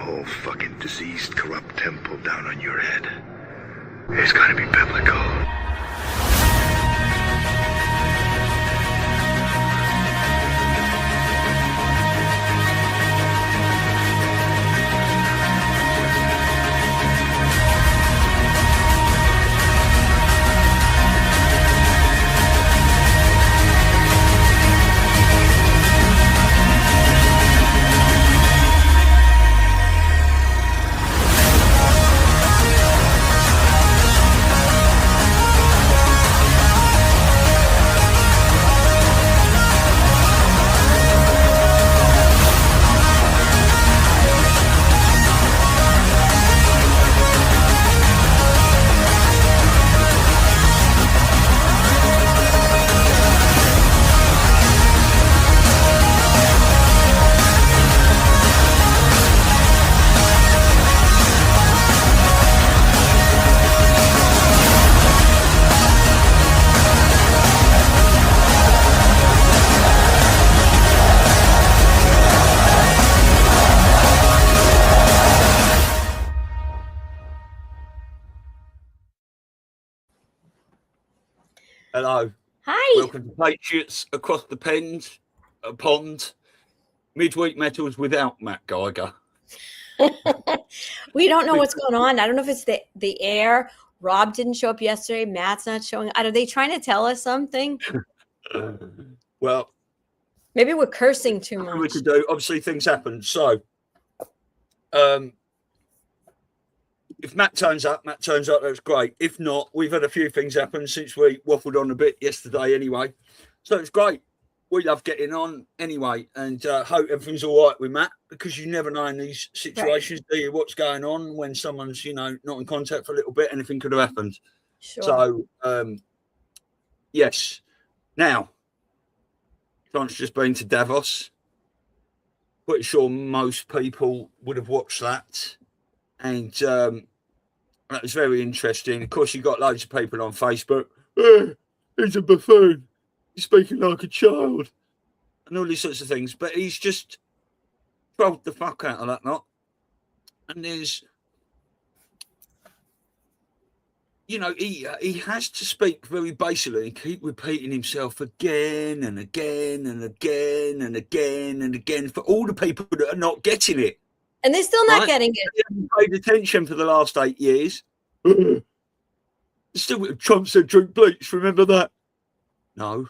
whole fucking diseased, corrupt temple down on your head. It's gonna be biblical. Hello. Hi. Welcome to Patriots Across the Pond. Midweek Metals without Matt Geiger. We don't know what's going on. I don't know if it's the air. Rob didn't show up yesterday. Matt's not showing up. Are they trying to tell us something? Well, maybe we're cursing too much. We could do. Obviously, things happen. So, if Matt turns up, that's great. If not, we've had a few things happen since we waffled on a bit yesterday anyway. So it's great. We love getting on anyway, and hope everything's all right with Matt, because you never know in these situations, do you, what's going on when someone's, not in contact for a little bit, anything could have happened. Sure. So, yes. Now, Trump's just been to Davos. Pretty sure most people would have watched that. And that was very interesting. Of course, you got loads of people on Facebook. He's a buffoon. He's speaking like a child. And all these sorts of things. But he's just trolled the fuck out of that lot. And there's, he has to speak very basically and keep repeating himself again and again and again and again and again for all the people that are not getting it. And they're still not getting it. They haven't paid attention for the last 8 years. Still, Trump said drink bleach. Remember that? No.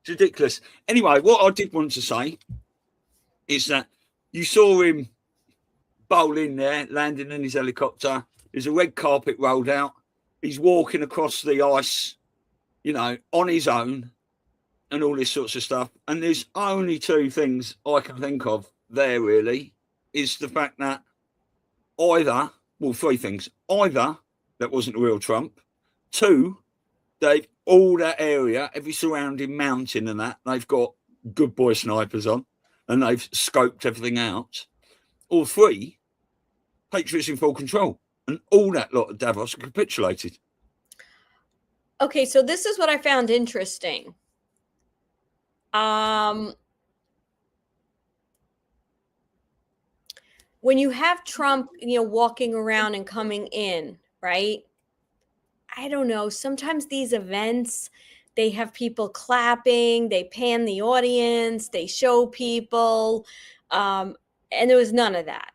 It's ridiculous. Anyway, what I did want to say is that you saw him bowl in there, landing in his helicopter. There's a red carpet rolled out. He's walking across the ice, on his own and all this sorts of stuff. And there's only two things I can think of there, really. Is the fact that three things. Either that wasn't the real Trump. Two, all that area, every surrounding mountain and that, they've got good boy snipers on and they've scoped everything out. Or three, Patriots in full control and all that lot of Davos capitulated. Okay, so this is what I found interesting. When you have Trump, walking around and coming in, right? I don't know. Sometimes these events, they have people clapping, they pan the audience, they show people, and there was none of that,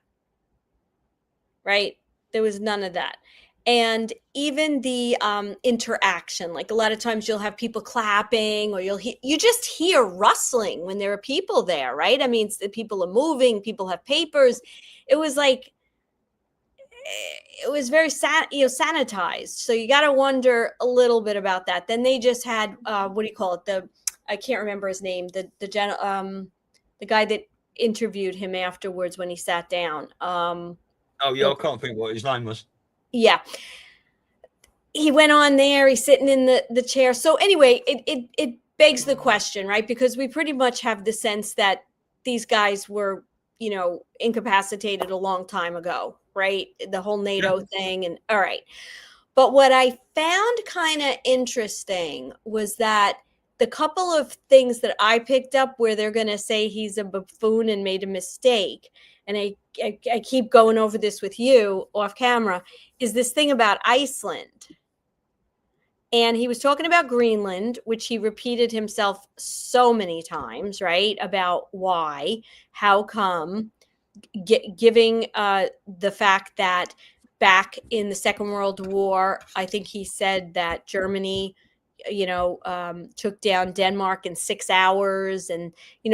right? There was none of that. And even the interaction, like a lot of times you'll have people clapping or you just hear rustling when there are people there, right? I mean, people are moving, people have papers. It was like, it was very sanitized. So you got to wonder a little bit about that. Then they just had, what do you call it? I can't remember his name. The guy that interviewed him afterwards when he sat down. I can't think what his name was. Yeah. He went on there, he's sitting in the chair. So anyway, it begs the question, right? Because we pretty much have the sense that these guys were, incapacitated a long time ago, right? The whole NATO thing. And all right. But what I found kind of interesting was that the couple of things that I picked up where they're going to say he's a buffoon and made a mistake. and I keep going over this with you off camera, is this thing about Iceland. And he was talking about Greenland, which he repeated himself so many times, right? About why, how come, giving the fact that back in the Second World War, I think he said that Germany, took down Denmark in 6 hours. And,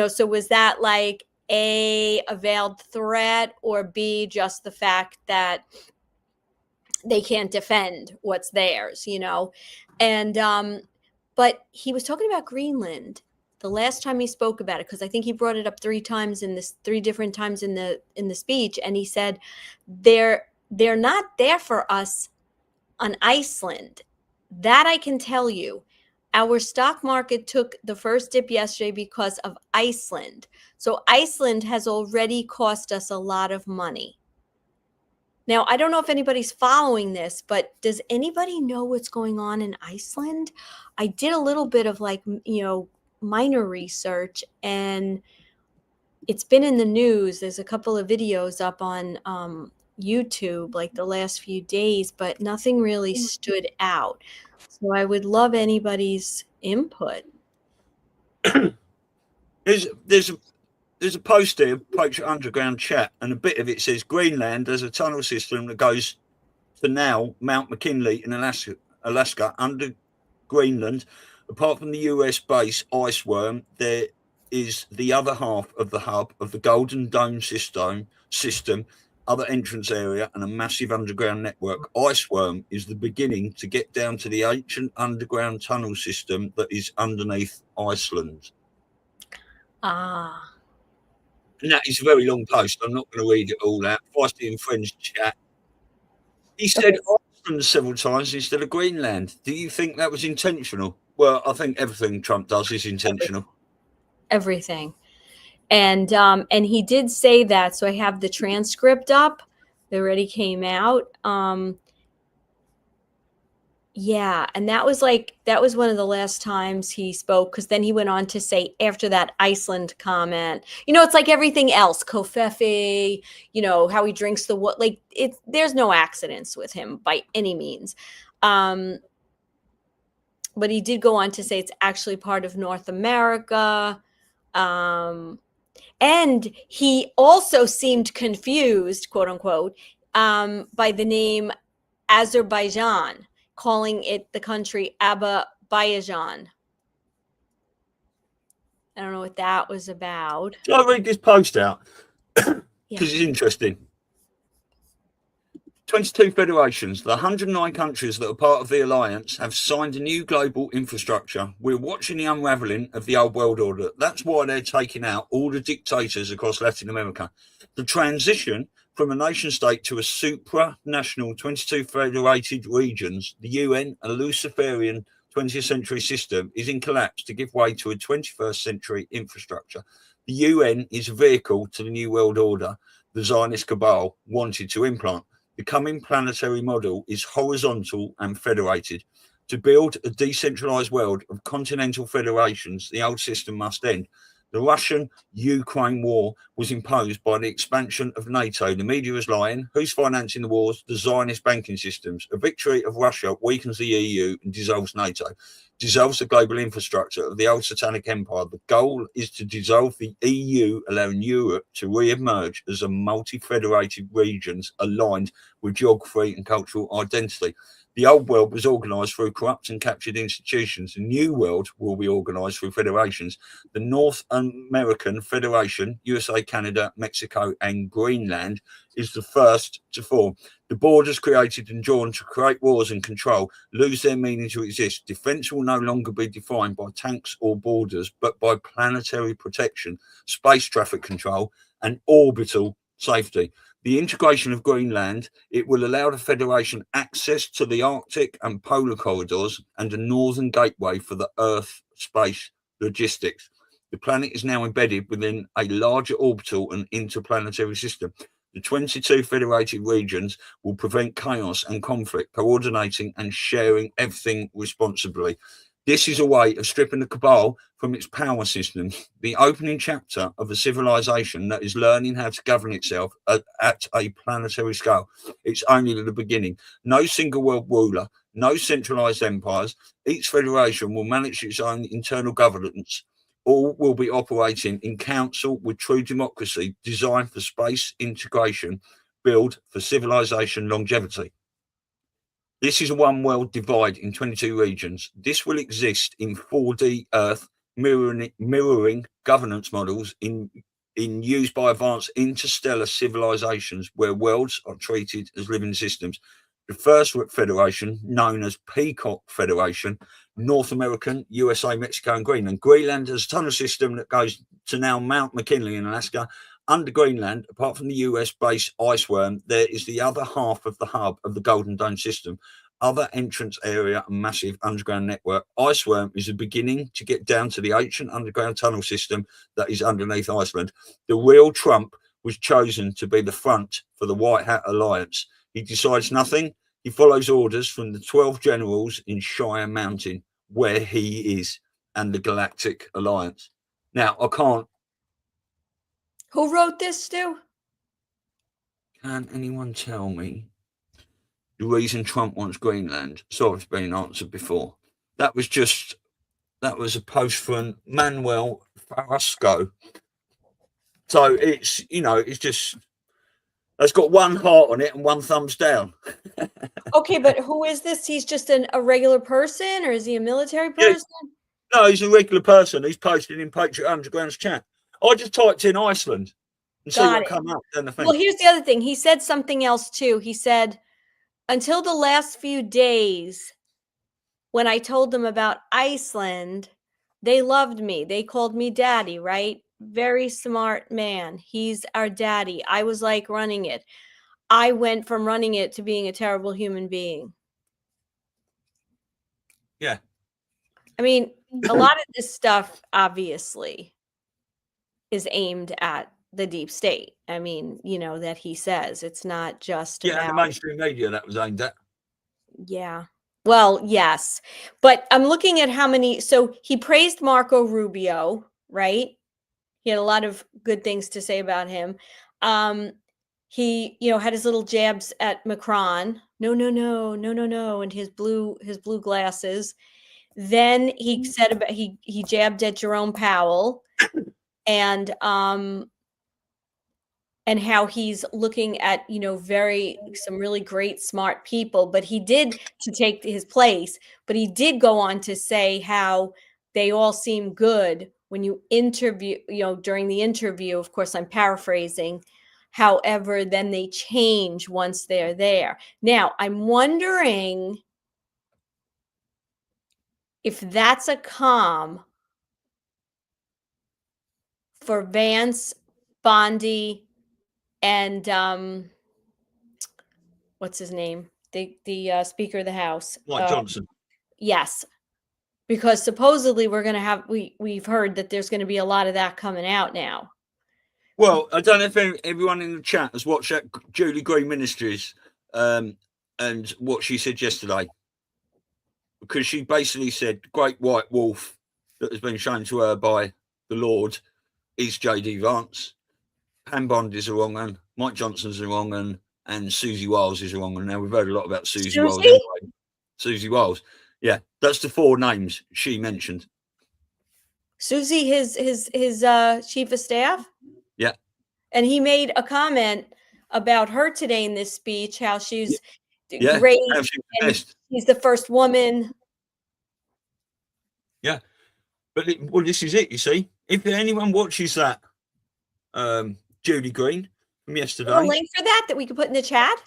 so was that like A, a veiled threat, or B, just the fact that they can't defend what's theirs, And, but he was talking about Greenland the last time he spoke about it, because I think he brought it up three different times in the speech. And he said, they're not there for us on Iceland. That I can tell you. Our stock market took the first dip yesterday because of Iceland. So Iceland has already cost us a lot of money. Now, I don't know if anybody's following this, but does anybody know what's going on in Iceland? I did a little bit of minor research, and it's been in the news. There's a couple of videos up on YouTube like the last few days, but nothing really stood out. So I would love anybody's input. There's a post here, Patriot Underground chat, and a bit of it says Greenland has a tunnel system that goes to now Mount McKinley in Alaska under Greenland. Apart from the US base Iceworm, there is the other half of the hub of the Golden Dome system, other entrance area, and a massive underground network. Iceworm is the beginning to get down to the ancient underground tunnel system that is underneath Iceland. And that is a very long post. I'm not going to read it all out. Feisty and Friends chat. He said Iceland several times instead of Greenland. Do you think that was intentional? Well, I think everything Trump does is intentional. Everything. And he did say that. So I have the transcript up. It already came out. Yeah. And that was one of the last times he spoke, because then he went on to say after that Iceland comment, it's like everything else, Kofefe, how he drinks the what, there's no accidents with him by any means. But he did go on to say it's actually part of North America. And he also seemed confused, quote unquote, by the name Azerbaijan, calling it the country Azerbaijan. I don't know what that was about. I'll read this post out because it's interesting. 22 federations, the 109 countries that are part of the alliance, have signed a new global infrastructure. We're watching the unraveling of the old world order. That's why they're taking out all the dictators across Latin America. The transition from a nation state to a supranational 22 federated regions, the UN, a Luciferian 20th century system, is in collapse to give way to a 21st century infrastructure. The UN is a vehicle to the new world order the Zionist cabal wanted to implant. The coming planetary model is horizontal and federated. To build a decentralized world of continental federations, the old system must end. The Russian-Ukraine war was imposed by the expansion of NATO. The media is lying. Who's financing the wars? The Zionist banking systems. A victory of Russia weakens the EU and dissolves NATO, dissolves the global infrastructure of the old satanic empire. The goal is to dissolve the EU, allowing Europe to re-emerge as a multi-federated regions aligned with geography and cultural identity. The old world was organised through corrupt and captured institutions. The new world will be organised through federations. The North American Federation, USA, Canada, Mexico and Greenland, is the first to form. The borders created and drawn to create wars and control lose their meaning to exist. Defence will no longer be defined by tanks or borders, but by planetary protection, space traffic control and orbital safety. The integration of Greenland, it will allow the Federation access to the Arctic and polar corridors and a northern gateway for the Earth space logistics. The planet is now embedded within a larger orbital and interplanetary system. The 22 federated regions will prevent chaos and conflict, coordinating and sharing everything responsibly. This is a way of stripping the cabal from its power system, the opening chapter of a civilization that is learning how to govern itself at a planetary scale. It's only the beginning. No single world ruler, no centralized empires. Each federation will manage its own internal governance. All will be operating in council with true democracy, designed for space integration, build for civilization longevity. This is a one world divide in 22 regions. This will exist in 4D Earth, mirroring governance models in used by advanced interstellar civilizations where worlds are treated as living systems. The first federation, known as Peacock Federation, North American, USA, Mexico, and Greenland. Greenland has a tunnel system that goes to now Mount McKinley in Alaska. Under Greenland, apart from the US base Iceworm, there is the other half of the hub of the Golden Dome system. Other entrance area and massive underground network. Iceworm is the beginning to get down to the ancient underground tunnel system that is underneath Iceland. The real Trump was chosen to be the front for the White Hat Alliance. He decides nothing. He follows orders from the 12 generals in Shire Mountain, where he is, and the Galactic Alliance. Now, I can't. Who wrote this, Stu? Can anyone tell me the reason Trump wants Greenland? Sorry, it's been answered before. That was a post from Manuel Farasco. So it's, it's just, it's got one heart on it and one thumbs down. Okay, but who is this? He's just a regular person, or is he a military person? Yeah. No, he's a regular person. He's posted in Patriot Underground's chat. I just typed in Iceland and see what come up. Well, here's the other thing. He said something else too. He said, until the last few days, when I told them about Iceland, they loved me. They called me daddy, right? Very smart man. He's our daddy. I was like running it. I went from running it to being a terrible human being. Yeah. I mean, a lot of this stuff, obviously, is aimed at the deep state. I mean, that he says it's not just about the mainstream media that was aimed at. Yeah. Well, yes. But I'm looking at how many. So he praised Marco Rubio, right? He had a lot of good things to say about him. He, had his little jabs at Macron. No, and his blue glasses. Then he said about he jabbed at Jerome Powell, and how he's looking at some really great smart people, but he did, to take his place, but he did go on to say how they all seem good when you interview, during the interview. Of course, I'm paraphrasing. However, then they change once they're there. Now, I'm wondering if that's a calm for Vance, Bondi, and what's his name? The Speaker of the House. Mike Johnson. Yes. Because supposedly we've heard that there's going to be a lot of that coming out now. Well, I don't know if everyone in the chat has watched that Julie Green Ministries and what she said yesterday. Because she basically said the great white wolf that has been shown to her by the Lord is J.D. Vance. Pam Bond is the wrong one. Mike Johnson's the wrong one. And Susie Wiles is the wrong one. Now, we've heard a lot about Susie Wiles anyway. Susie Wiles. Yeah, that's the four names she mentioned. Susie, his chief of staff? Yeah. And he made a comment about her today in this speech, how she's great. And she's the first woman. Yeah. But this is it, you see. If anyone watches that Julie Green from yesterday. A link for that we could put in the chat?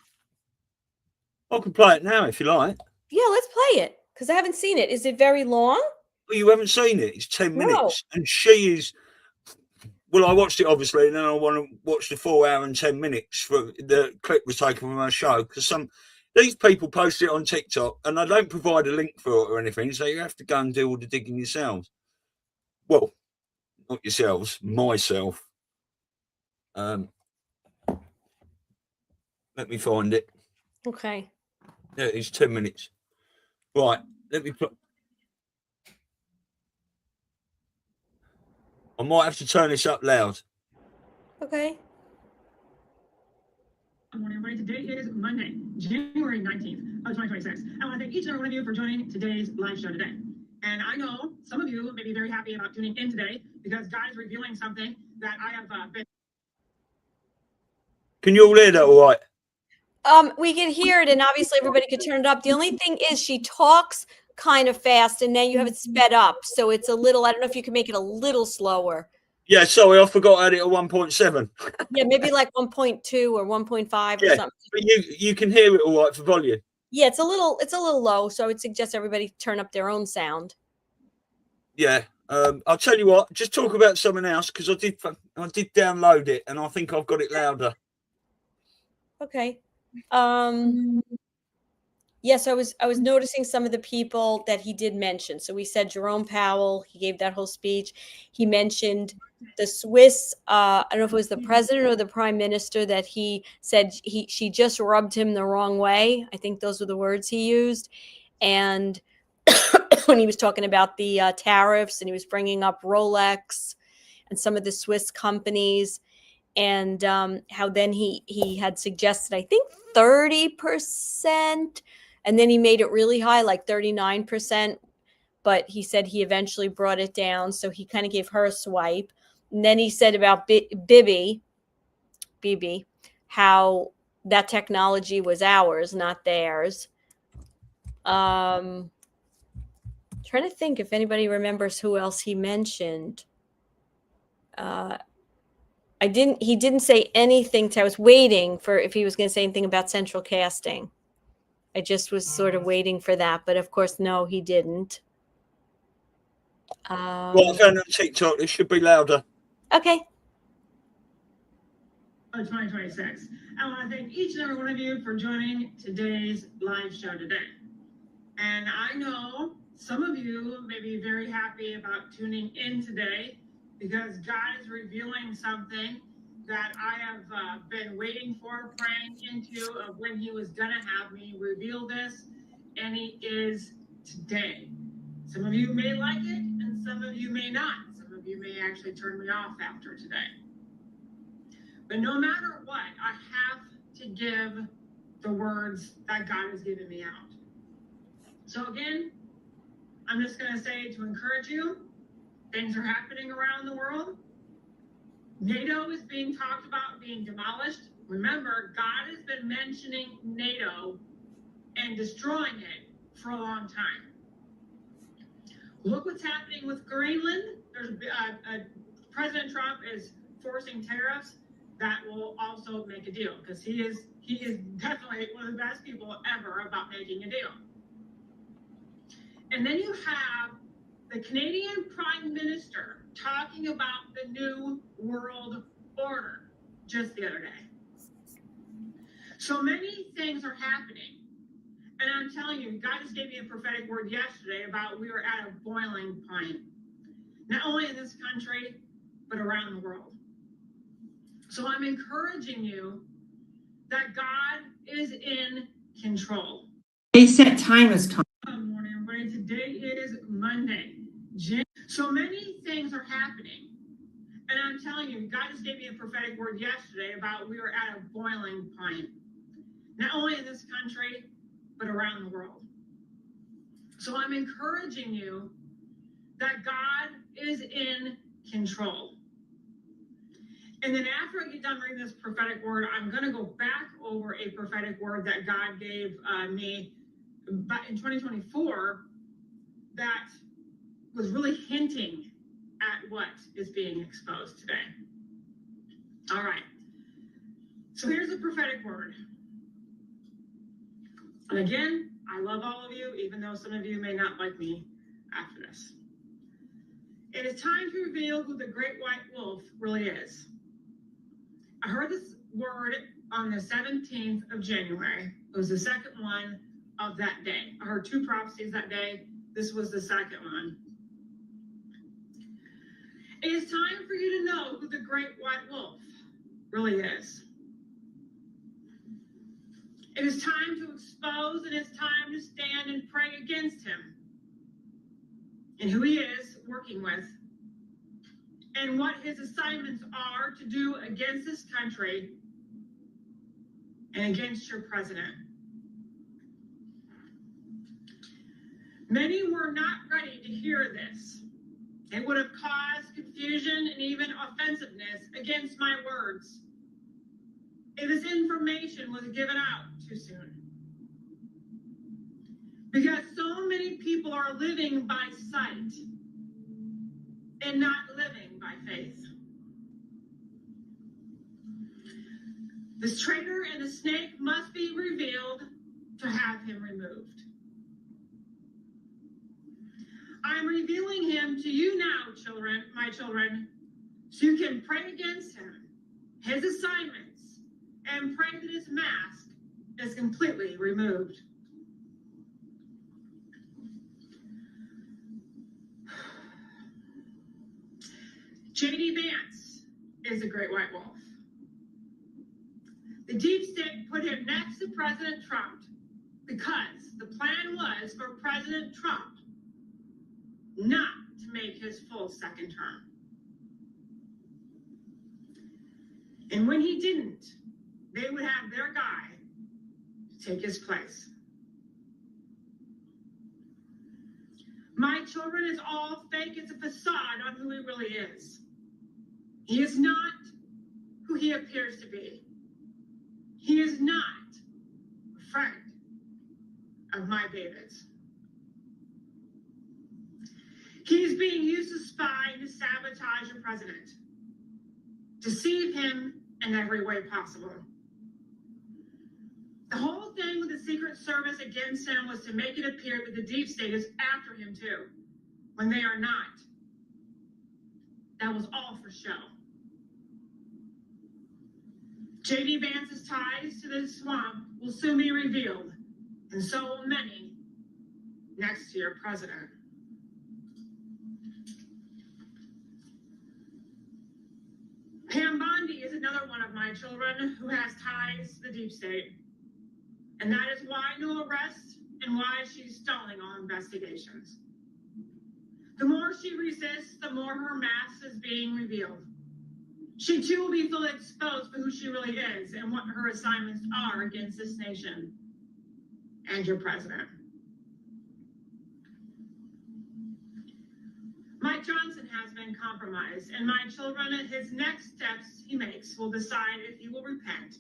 I can play it now if you like. Yeah, let's play it. Because I haven't seen it. Is it very long? Well, you haven't seen it. It's 10 minutes. And she is... Well, I watched it, obviously, and then I want to watch the 4 hour and 10 minutes. The clip was taken from her show. Because these people post it on TikTok, and I don't provide a link for it or anything, so you have to go and do all the digging yourselves. Well, not yourselves, myself. Let me find it. Okay. Yeah, it's 10 minutes. Right, let me put... I might have to turn this up loud. Okay. Good morning, everybody. Today is Monday, January 19th of 2026. I want to thank each and every one of you for joining today's live show today. And I know some of you may be very happy about tuning in today because God is revealing something that I have been. Can you all hear that all right? We can hear it, and obviously everybody could turn it up. The only thing is she talks kind of fast, and then you have it sped up. So it's a little, I don't know if you can make it a little slower. Yeah, sorry, I forgot I had it at 1.7. Yeah, maybe like 1.2 or 1.5 or Yeah, something. but you can hear it all right for volume. Yeah, it's a little low. So I would suggest everybody turn up their own sound. Yeah. I'll tell you what, just talk about something else because I did download it and I think I've got it louder. Okay. Yes, I was noticing some of the people that he did mention. So we said Jerome Powell, he gave that whole speech. He mentioned the Swiss, I don't know if it was the president or the prime minister that he said she just rubbed him the wrong way. I think those were the words he used. And when he was talking about the tariffs and he was bringing up Rolex and some of the Swiss companies, and how then he had suggested, I think 30%, and then he made it really high, like 39%, but he said he eventually brought it down. So he kind of gave her a swipe. And then he said about Bibi, how that technology was ours, not theirs. Trying to think if anybody remembers who else he mentioned. He didn't say anything. I was waiting for if he was going to say anything about central casting. I just was sort of waiting for that, but of course, no, he didn't. Well, I found it on TikTok. It should be louder. Okay. 2026. I want to thank each and every one of you for joining today's live show today. And I know some of you may be very happy about tuning in today because God is revealing something that I have been waiting for, praying into of when he was going to have me reveal this, and he is today. Some of you may like it, and some of you may not. Some of you may actually turn me off after today. But no matter what, I have to give the words that God has given me out. So again, I'm just going to say to encourage you, things are happening around the world. NATO is being talked about being demolished. Remember, God has been mentioning NATO and destroying it for a long time. Look what's happening with Greenland. There's President Trump is forcing tariffs. That will also make a deal because he is definitely one of the best people ever about making a deal. And then you have the Canadian Prime Minister talking about the new world order just the other day. So many things are happening. And I'm telling you, God just gave me a prophetic word yesterday about we are at a boiling point. Not only in this country, but around the world. So I'm encouraging you that God is in control. A set time has come. Good morning, everybody. Today is Monday. So many things are happening. And I'm telling you, God just gave me a prophetic word yesterday about we are at a boiling point. Not only in this country, but around the world. So I'm encouraging you that God is in control. And then after I get done reading this prophetic word, I'm going to go back over a prophetic word that God gave me in 2024 that was really hinting at what is being exposed today. All right. So here's the prophetic word. And again, I love all of you, even though some of you may not like me after this. It is time to reveal who the great white wolf really is. I heard this word on the 17th of January. It was the second one of that day. I heard two prophecies that day. This was the second one. It is time for you to know who the great white wolf really is. It is time to expose, and it's time to stand and pray against him and who he is working with and what his assignments are to do against this country and against your president. Many were not ready to hear this. It would have caused confusion and even offensiveness against my words if this information was given out too soon. Because so many people are living by sight and not living by faith. This traitor and the snake must be revealed to have him removed. I'm revealing him to you now, children, my children, so you can pray against him, his assignments, and pray that his mask is completely removed. J.D. Vance is a great white wolf. The deep state put him next to President Trump because the plan was for President Trump not to make his full second term. And when he didn't, they would have their guy take his place. My children, is all fake. It's a facade on who he really is. He is not who he appears to be. He is not a friend of my David's. He's being used to spy and to sabotage the president, deceive him in every way possible. The whole thing with the Secret Service against him was to make it appear that the deep state is after him too, when they are not. That was all for show. J.D. Vance's ties to this swamp will soon be revealed, and so will many next to your president. Pam Bondi is another one of my children who has ties to the deep state. And that is why no arrest and why she's stalling all investigations. The more she resists, the more her mask is being revealed. She too will be fully exposed for who she really is and what her assignments are against this nation and your president. Mike Johnson has been compromised, and my children, his next steps he makes will decide if he will repent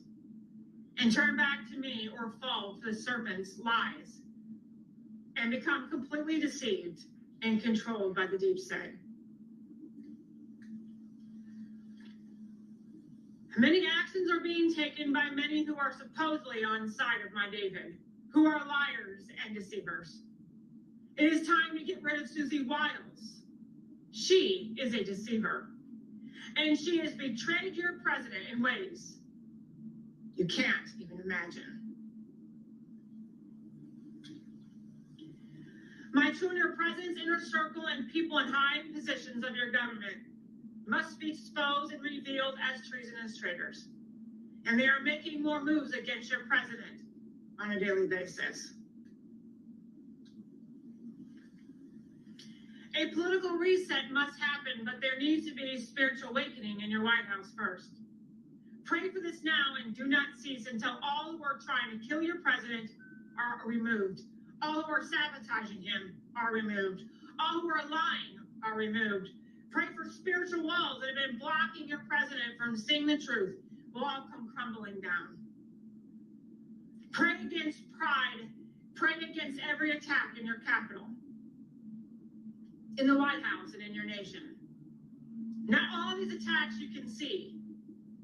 and turn back to me or fall to the serpent's lies and become completely deceived and controlled by the deep state. Many actions are being taken by many who are supposedly on the side of my David, who are liars and deceivers. It is time to get rid of Susie Wiles. She is a deceiver, and she has betrayed your president in ways you can't even imagine. My children, your president's inner circle and people in high positions of your government must be exposed and revealed as treasonous traitors. And they are making more moves against your president on a daily basis. A political reset must happen, but there needs to be a spiritual awakening in your White House first. Pray for this now and do not cease until all who are trying to kill your president are removed. All who are sabotaging him are removed. All who are lying are removed. Pray for spiritual walls that have been blocking your president from seeing the truth will all come crumbling down. Pray against pride. Pray against every attack in your capital, in the White House, and in your nation. Not all these attacks you can see,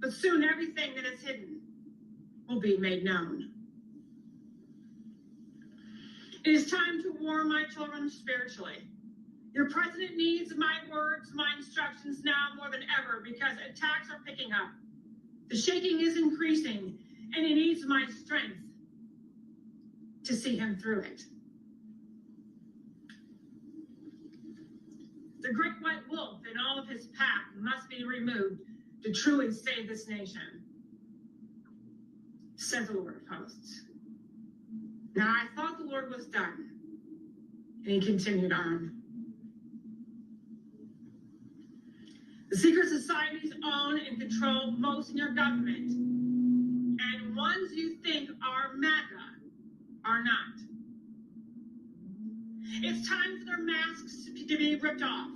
but soon everything that is hidden will be made known. It is time to warn my children spiritually. Your president needs my words, my instructions now more than ever because attacks are picking up. The shaking is increasing, and he needs my strength to see him through it. The great white wolf and all of his pack must be removed to truly save this nation, says the Lord of hosts. Now I thought the Lord was done, and he continued on. This societies own and control most in your government, and ones you think are MAGA are not. It's time for their masks to be ripped off.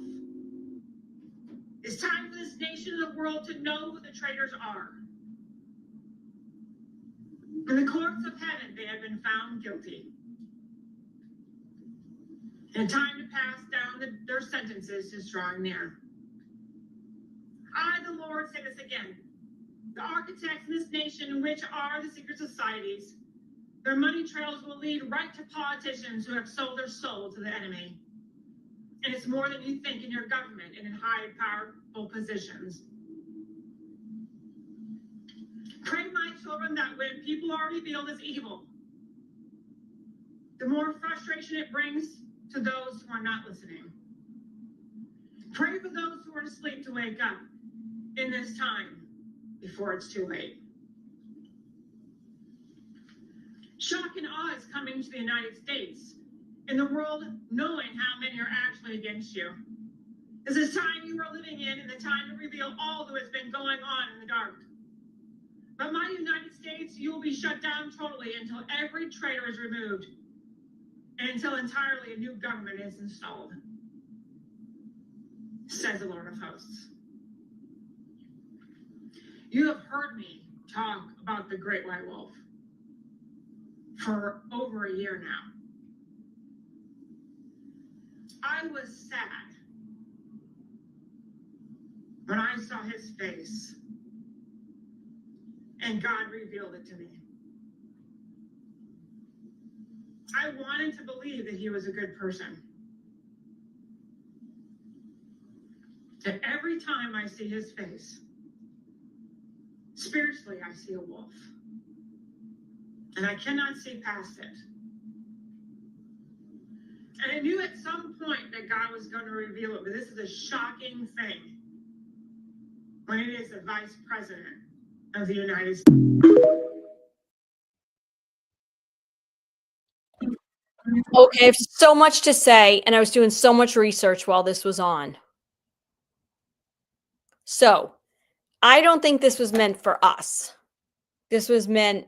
It's time for this nation and the world to know who the traitors are. In the courts of heaven, they have been found guilty. And time to pass down their sentences is drawing near. I, the Lord, say this again. The architects in this nation, which are the secret societies, their money trails will lead right to politicians who have sold their soul to the enemy. And it's more than you think in your government and in high, powerful positions. Pray, my children, that when people are revealed as evil, the more frustration it brings to those who are not listening. Pray for those who are asleep to wake up in this time before it's too late. Shock and awe is coming to the United States and the world knowing how many are actually against you. This is time you are living in and the time to reveal all that has been going on in the dark. But my United States, you will be shut down totally until every traitor is removed and until entirely a new government is installed, says the Lord of hosts. You have heard me talk about the great white wolf for over a year now. I was sad when I saw his face and God revealed it to me. I wanted to believe that he was a good person. And every time I see his face, spiritually I see a wolf. And I cannot see past it. And I knew at some point that God was going to reveal it, but this is a shocking thing when it is the Vice President of the United States. Okay, I have so much to say, and I was doing so much research while this was on. So, I don't think this was meant for us. This was meant,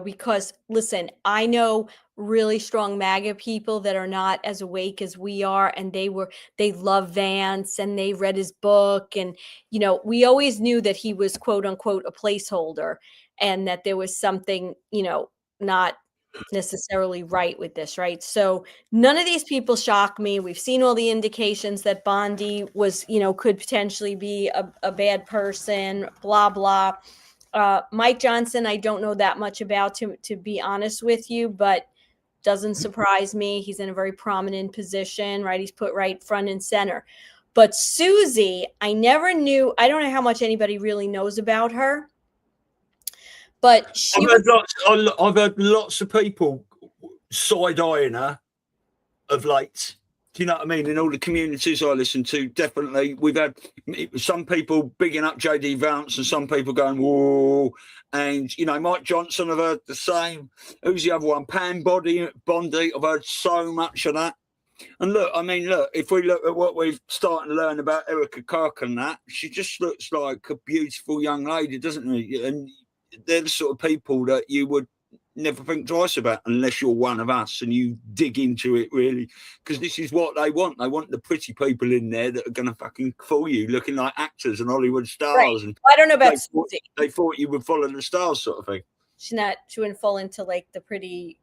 because listen, I know really strong MAGA people that are not as awake as we are, and they love Vance and they read his book, and we always knew that he was quote unquote a placeholder, and that there was something not necessarily right with this, right? So none of these people shock me. We've seen all the indications that Bondi was, could potentially be a bad person, blah blah. Mike Johnson, I don't know that much about, to be honest with you, but doesn't surprise me. He's in a very prominent position, right? He's put right front and center. But Susie, I never knew. I don't know how much anybody really knows about her, but I've heard lots of people side-eyeing her of late. Do you know what I mean? In all the communities I listen to, definitely. We've had some people bigging up JD Vance and some people going, whoa. And, Mike Johnson, I've heard the same. Who's the other one? Pam Bondi, I've heard so much of that. And look, if we look at what we're starting to learn about Erica Kirk and that, she just looks like a beautiful young lady, doesn't she? And they're the sort of people that you would never think twice about unless you're one of us and you dig into it really, because this is what they want. They want the pretty people in there that are going to fucking fool you, looking like actors and Hollywood stars. Right. And I don't know about Susie. They thought you would follow the stars, sort of thing. She wouldn't fall into like the pretty,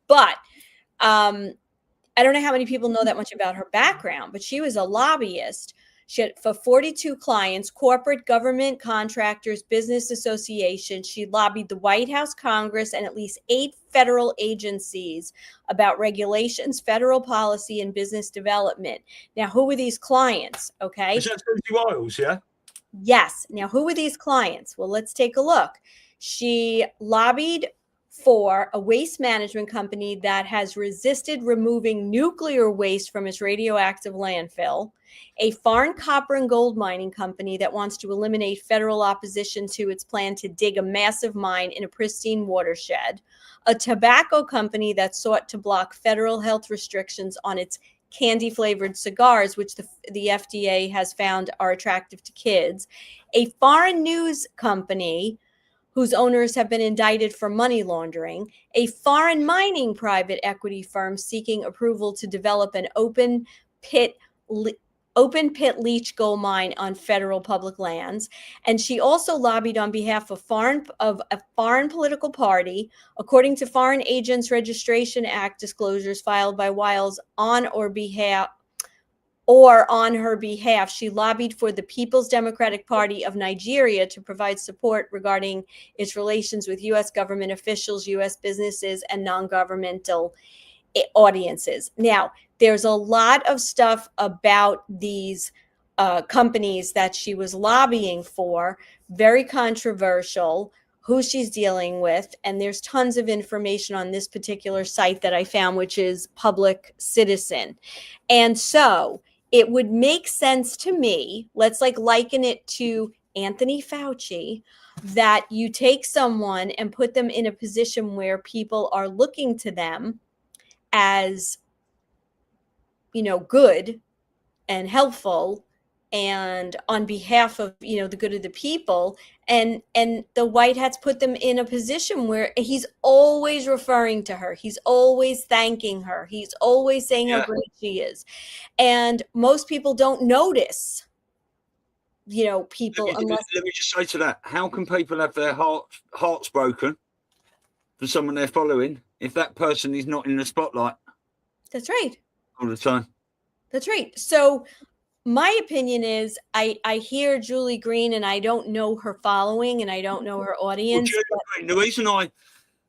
but I don't know how many people know that much about her background, but she was a lobbyist. She had for 42 clients, corporate, government, contractors, business associations. She lobbied the White House, Congress, and at least 8 federal agencies about regulations, federal policy, and business development. Now, who were these clients? Okay. Is that Susie Wiles, yeah? Yes. Now, who were these clients? Well, let's take a look. She lobbied for a waste management company that has resisted removing nuclear waste from its radioactive landfill, a foreign copper and gold mining company that wants to eliminate federal opposition to its plan to dig a massive mine in a pristine watershed, a tobacco company that sought to block federal health restrictions on its candy flavored cigars, which the FDA has found are attractive to kids, a foreign news company whose owners have been indicted for money laundering, a foreign mining private equity firm seeking approval to develop an open pit leach gold mine on federal public lands. And she also lobbied on behalf of a foreign political party, according to Foreign Agents Registration Act disclosures filed by Wiles on her behalf. She lobbied for the People's Democratic Party of Nigeria to provide support regarding its relations with U.S. government officials, U.S. businesses, and non-governmental audiences. Now, there's a lot of stuff about these companies that she was lobbying for, very controversial, who she's dealing with, and there's tons of information on this particular site that I found, which is Public Citizen. And so it would make sense to me, let's liken it to Anthony Fauci, that you take someone and put them in a position where people are looking to them as, good and helpful and on behalf of, the good of the people. And the White Hats put them in a position where he's always referring to her. He's always thanking her. He's always saying how great she is. And most people don't notice, people. Let me just say to that, how can people have their hearts broken for someone they're following if that person is not in the spotlight? That's right. All the time. That's right. So my opinion is I hear Julie Green and I don't know her following and I don't know her audience. Well, Green, the reason I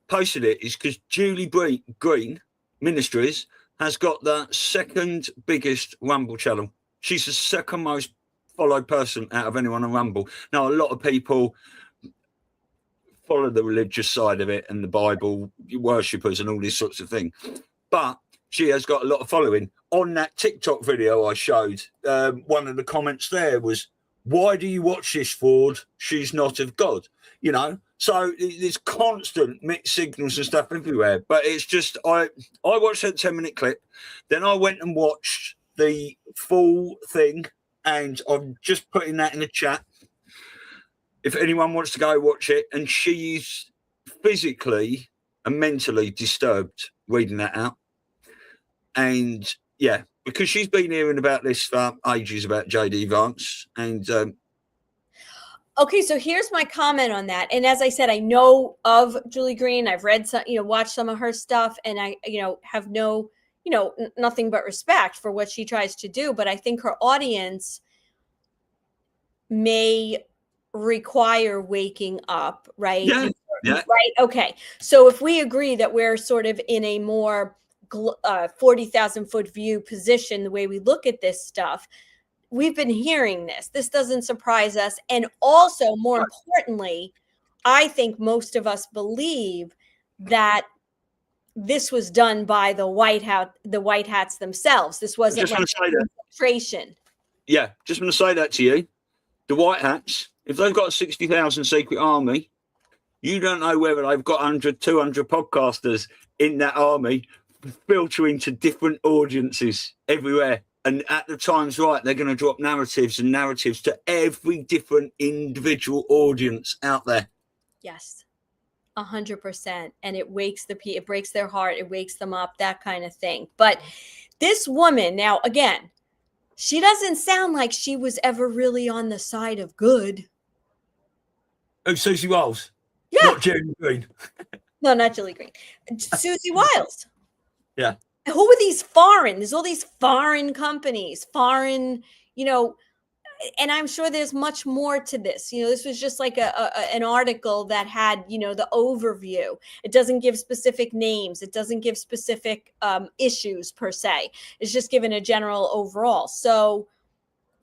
posted it is because Julie Green Ministries has got the second biggest Rumble channel. She's the second most followed person out of anyone on Rumble. Now, a lot of people follow the religious side of it and the Bible worshippers and all these sorts of things. But she has got a lot of following. On that TikTok video I showed, one of the comments there was, "Why do you watch this, Ford? She's not of God." So there's constant mixed signals and stuff everywhere. But it's just, I watched that 10-minute clip. Then I went and watched the full thing. And I'm just putting that in the chat. If anyone wants to go watch it. And she's physically and mentally disturbed reading that out. And because she's been hearing about this for ages about JD Vance. And okay, so here's my comment on that. And as I said, I know of Julie Green. I've read some, watched some of her stuff, and I, have no, nothing but respect for what she tries to do. But I think her audience may require waking up, right? Yeah. Right. Okay. So if we agree that we're sort of in a more 40,000 foot view position, the way we look at this stuff, we've been hearing this. This doesn't surprise us. And also, more importantly, I think most of us believe that this was done by the White Hats themselves. This wasn't like infiltration. Yeah, just want to say that to you. The White Hats, if they've got a 60,000 secret army, you don't know whether they've got 100, 200 podcasters in that army filtering to different audiences everywhere. And at the time's right, they're going to drop narratives to every different individual audience out there. Yes, 100%. And it breaks their heart. It wakes them up, that kind of thing. But this woman, now, again, she doesn't sound like she was ever really on the side of good. Oh, Susie Wiles. Yeah. Not Julie Green. No, not Julie Green. Susie Wiles. Yeah. Who are these foreign? There's all these foreign companies, and I'm sure there's much more to this. This was just like an article that had, the overview. It doesn't give specific names. It doesn't give specific issues per se. It's just given a general overall. So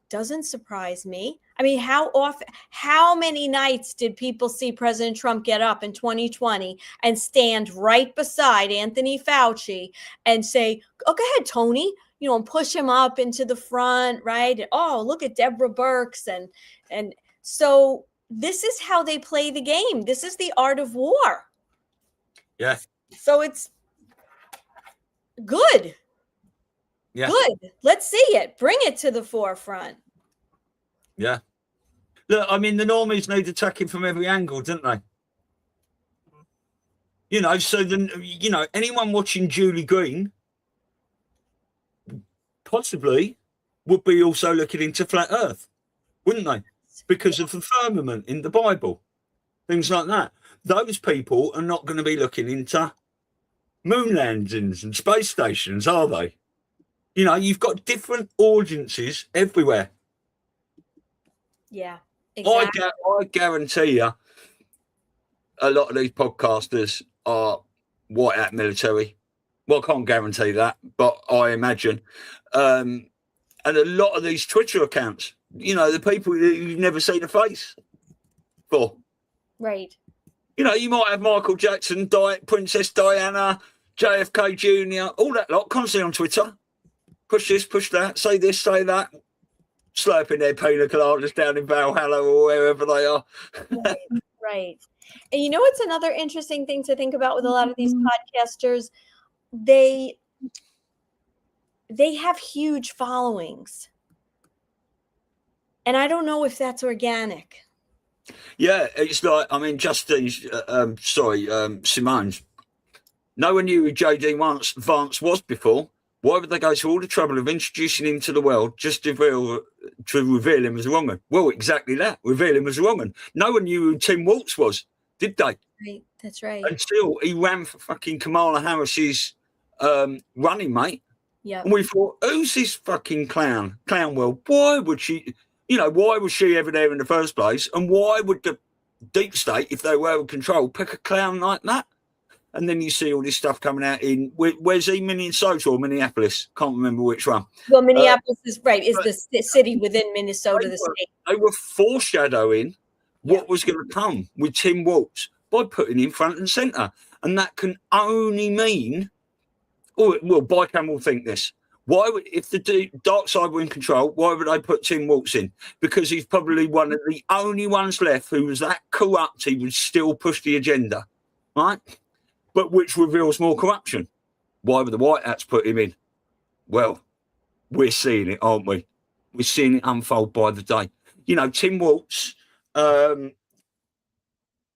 doesn't surprise me. I mean, how many nights did people see President Trump get up in 2020 and stand right beside Anthony Fauci and say, "Oh, go ahead, Tony," and push him up into the front, right? And, "Oh, look at Deborah Birx." And so this is how they play the game. This is the art of war. Yeah. So it's good. Yeah. Good. Let's see it. Bring it to the forefront. Yeah. Look, I mean, the normies need attacking from every angle, don't they? You know, so then, you know, anyone watching Julie Green possibly would be also looking into flat Earth, wouldn't they? Because of the firmament in the Bible, things like that. Those people are not going to be looking into moon landings and space stations, are they? You know, you've got different audiences everywhere. Yeah, exactly. I guarantee you a lot of these podcasters are white hat military. Well, I can't guarantee that, but I imagine. And a lot of these Twitter accounts, you know, the people that you've never seen a face for. Right. You know, you might have Michael Jackson, Princess Diana, JFK Jr., all that lot constantly on Twitter. Push this, push that, say this, say that, slurping their pina coladas down in Valhalla or wherever they are. Right. And you know what's another interesting thing to think about with a lot of these podcasters? They have huge followings. And I don't know if that's organic. Yeah, it's like, I mean, Simone's. No one knew who J.D. Vance was before. Why would they go to all the trouble of introducing him to the world just to reveal him as a woman? Well, exactly that. Reveal him as a woman. No one knew who Tim Waltz was, did they? Right, that's right. Until he ran for fucking Kamala Harris's running mate. Yeah. And we thought, who's this fucking clown? Clownwell. Why would she, you know, why was she ever there in the first place? And why would the deep state, if they were in control, pick a clown like that? And then you see all this stuff coming out in, where's he, Minnesota or Minneapolis? Can't remember which one. Well, Minneapolis is the city within Minnesota, the state. They were foreshadowing what was going to come with Tim Waltz by putting him front and centre. And that can only mean, well, Bicam will think this. Why would, if the dark side were in control, why would they put Tim Waltz in? Because he's probably one of the only ones left who was that corrupt he would still push the agenda, right? But which reveals more corruption. Why would the White Hats put him in? Well, we're seeing it, aren't we? We're seeing it unfold by the day. You know, Tim Waltz,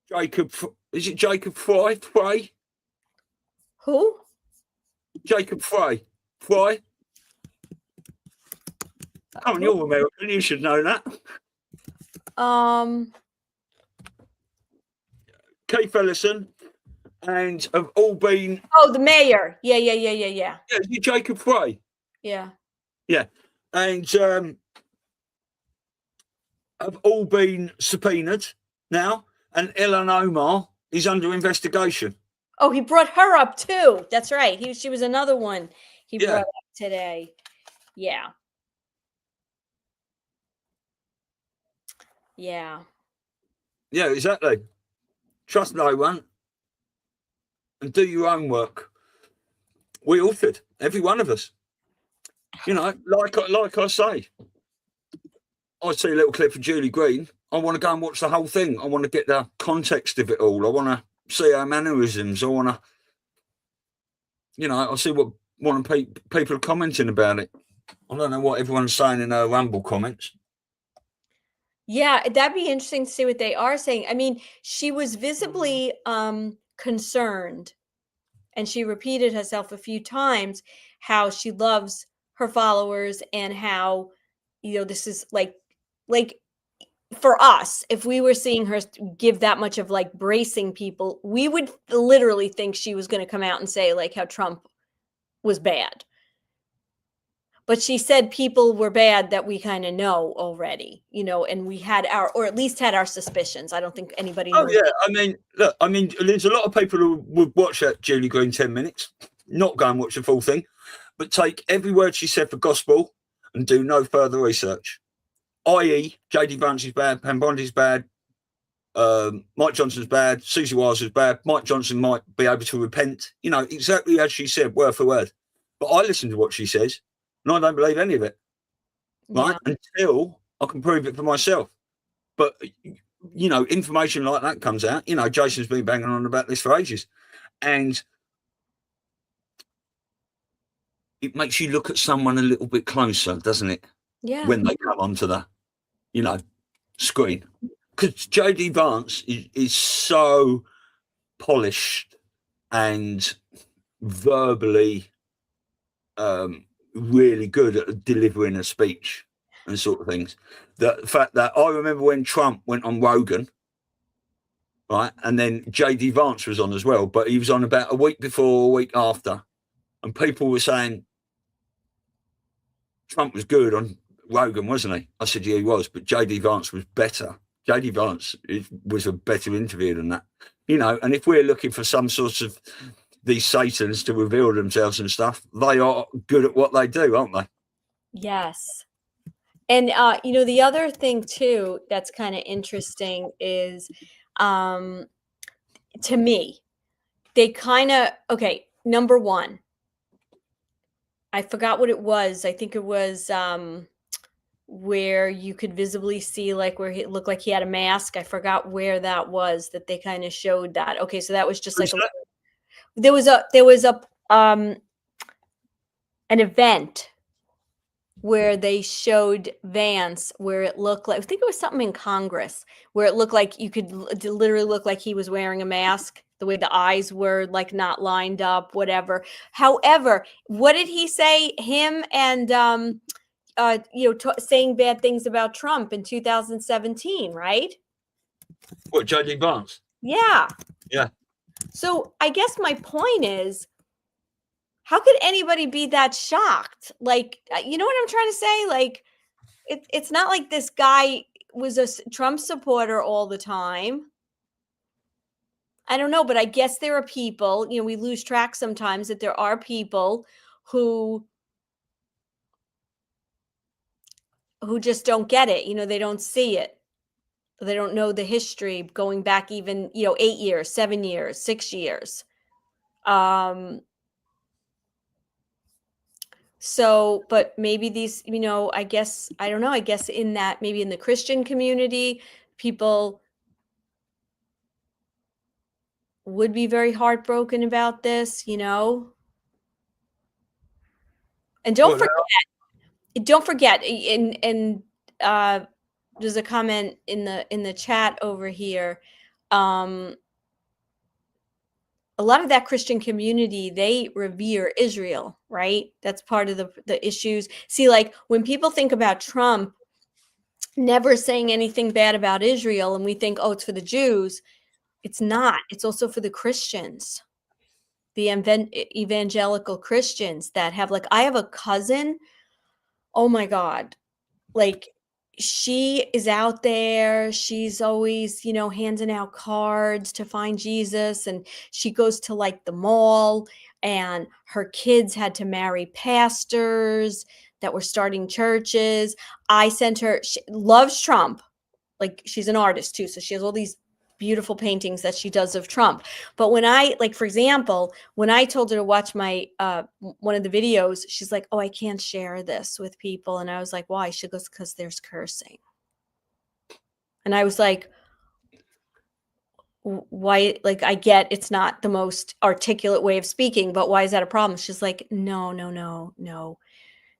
Jacob Fry? Who? Jacob Fry. Oh, you're American. You should know that. Keith Ellison. And have all been... Oh, the mayor. Yeah. Yeah, you Jacob Fry. Yeah. Yeah. And have all been subpoenaed now. And Ilhan Omar is under investigation. Oh, he brought her up too. That's right. She was another one he brought up today. Yeah. Yeah. Yeah, exactly. Trust no one. And do your own work. We all should, every one of us. You know, like I say, I see a little clip of Julie Green. I want to go and watch the whole thing. I want to get the context of it all. I want to see her mannerisms. I want to, you know, I see what people are commenting about it. I don't know what everyone's saying in her Rumble comments. Yeah, that'd be interesting to see what they are saying. I mean, she was visibly concerned, and she repeated herself a few times how she loves her followers and how, you know, this is like for us, if we were seeing her give that much of like bracing people, we would literally think she was going to come out and say like how Trump was bad. But she said people were bad that we kind of know already, you know, and we had or at least had our suspicions. I don't think anybody knows. Oh, yeah. I mean, there's a lot of people who would watch that Julie Green 10 minutes, not go and watch the full thing, but take every word she said for gospel and do no further research. I.e., J.D. Vance is bad, Pam Bondi's bad, Mike Johnson's bad, Susie Wiles is bad, Mike Johnson might be able to repent, you know, exactly as she said, word for word. But I listen to what she says. And I don't believe any of it, right? Yeah. Until I can prove it for myself. But, you know, information like that comes out. You know, Jason's been banging on about this for ages. And it makes you look at someone a little bit closer, doesn't it? Yeah. When they come onto the, screen. Because JD Vance is so polished and verbally really good at delivering a speech and sort of things. The fact that I remember when Trump went on Rogan, right, and then JD Vance was on as well, but he was on about a week before, a week after, and people were saying Trump was good on Rogan, wasn't he? I said, yeah, he was, but JD Vance was better. JD Vance was a better interview than that, and if we're looking for some sort of these Satans to reveal themselves and stuff, they are good at what they do, aren't they? Yes. And, the other thing too, that's kind of interesting is, to me, they kind of, okay, number one, I forgot what it was. I think it was, where you could visibly see like where it looked like he had a mask. I forgot where that was that they kind of showed that. Okay. So that was just like, there was an event where they showed Vance where it looked like, I think it was something in Congress where it looked like you could literally look like he was wearing a mask, the way the eyes were like not lined up, whatever. However, what did he say? Him and, saying bad things about Trump in 2017, right? What, JD Vance? Yeah. Yeah. So I guess my point is, how could anybody be that shocked? Like, you know what I'm trying to say? Like, it's not like this guy was a Trump supporter all the time. I don't know, but I guess there are people, we lose track sometimes that there are people who just don't get it. They don't see it. They don't know the history going back even, 8 years, 7 years, 6 years. So, but maybe these, I guess, I don't know, I guess in that, maybe in the Christian community, people would be very heartbroken about this, And don't forget, and there's a comment in the chat over here. A lot of that Christian community, they revere Israel, right? That's part of the issues. See, like when people think about Trump never saying anything bad about Israel, and we think, oh, it's for the Jews. It's not. It's also for the Christians, the evangelical Christians that have, like, I have a cousin. Oh my God. Like, she is out there. She's always, handing out cards to find Jesus. And she goes to like the mall, and her kids had to marry pastors that were starting churches. I sent her, she loves Trump. Like, she's an artist too. So she has all these beautiful paintings that she does of Trump. But when I, like, for example, when I told her to watch my, one of the videos, she's like, oh, I can't share this with people. And I was like, why? She goes, because there's cursing. And I was like, why? Like, I get it's not the most articulate way of speaking, but why is that a problem? She's like, no,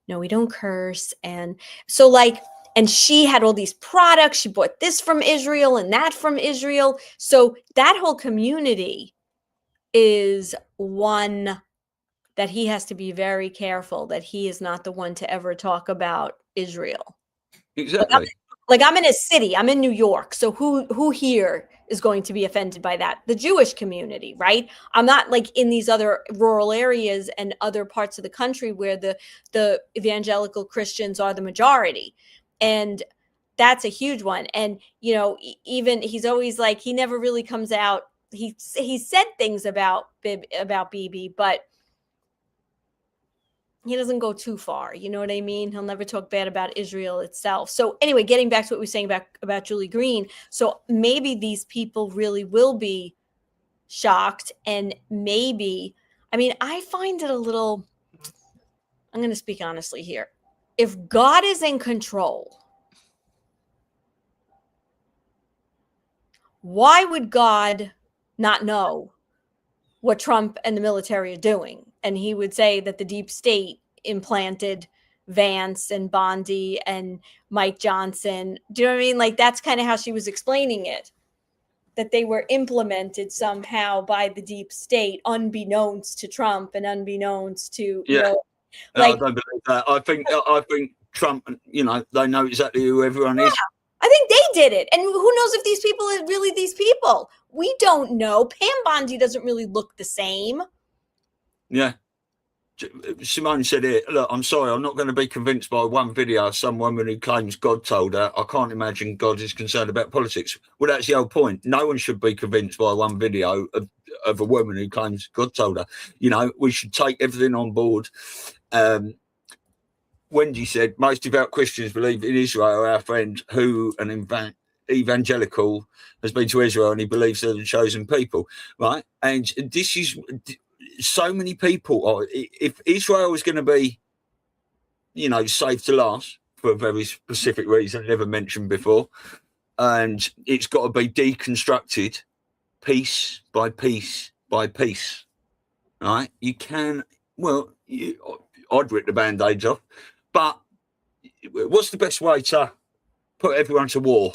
we don't curse. And so, like, and she had all these products. She bought this from Israel and that from Israel. So that whole community is one that he has to be very careful that he is not the one to ever talk about Israel. Exactly. Like I'm in a city, I'm in New York. So who here is going to be offended by that? The Jewish community, right? I'm not like in these other rural areas and other parts of the country where the evangelical Christians are the majority. And that's a huge one. And, even he's always like, he never really comes out. He said things about Bibi, but he doesn't go too far. You know what I mean? He'll never talk bad about Israel itself. So anyway, getting back to what we were saying about Julie Green. So maybe these people really will be shocked, and maybe, I mean, I find it a little, I'm going to speak honestly here. If God is in control, why would God not know what Trump and the military are doing? And he would say that the deep state implanted Vance and Bondi and Mike Johnson. Do you know what I mean? Like, that's kind of how she was explaining it, that they were implemented somehow by the deep state, unbeknownst to Trump and unbeknownst to, Yeah. like, I don't believe that. I think Trump, they know exactly who everyone is. I think they did it. And who knows if these people are really these people? We don't know. Pam Bondi doesn't really look the same. Yeah. Simone said it. Look, I'm sorry, I'm not going to be convinced by one video of some woman who claims God told her. I can't imagine God is concerned about politics. Well, that's the whole point. No one should be convinced by one video of a woman who claims God told her. We should take everything on board. Wendy said, most devout Christians believe in Israel. Our friend, who an evangelical, has been to Israel and he believes they're the chosen people, right? And this is... so many people, if Israel is going to be, saved to last for a very specific reason, never mentioned before, and it's got to be deconstructed piece by piece by piece, right? You can, I'd rip the band-aids off, but what's the best way to put everyone to war?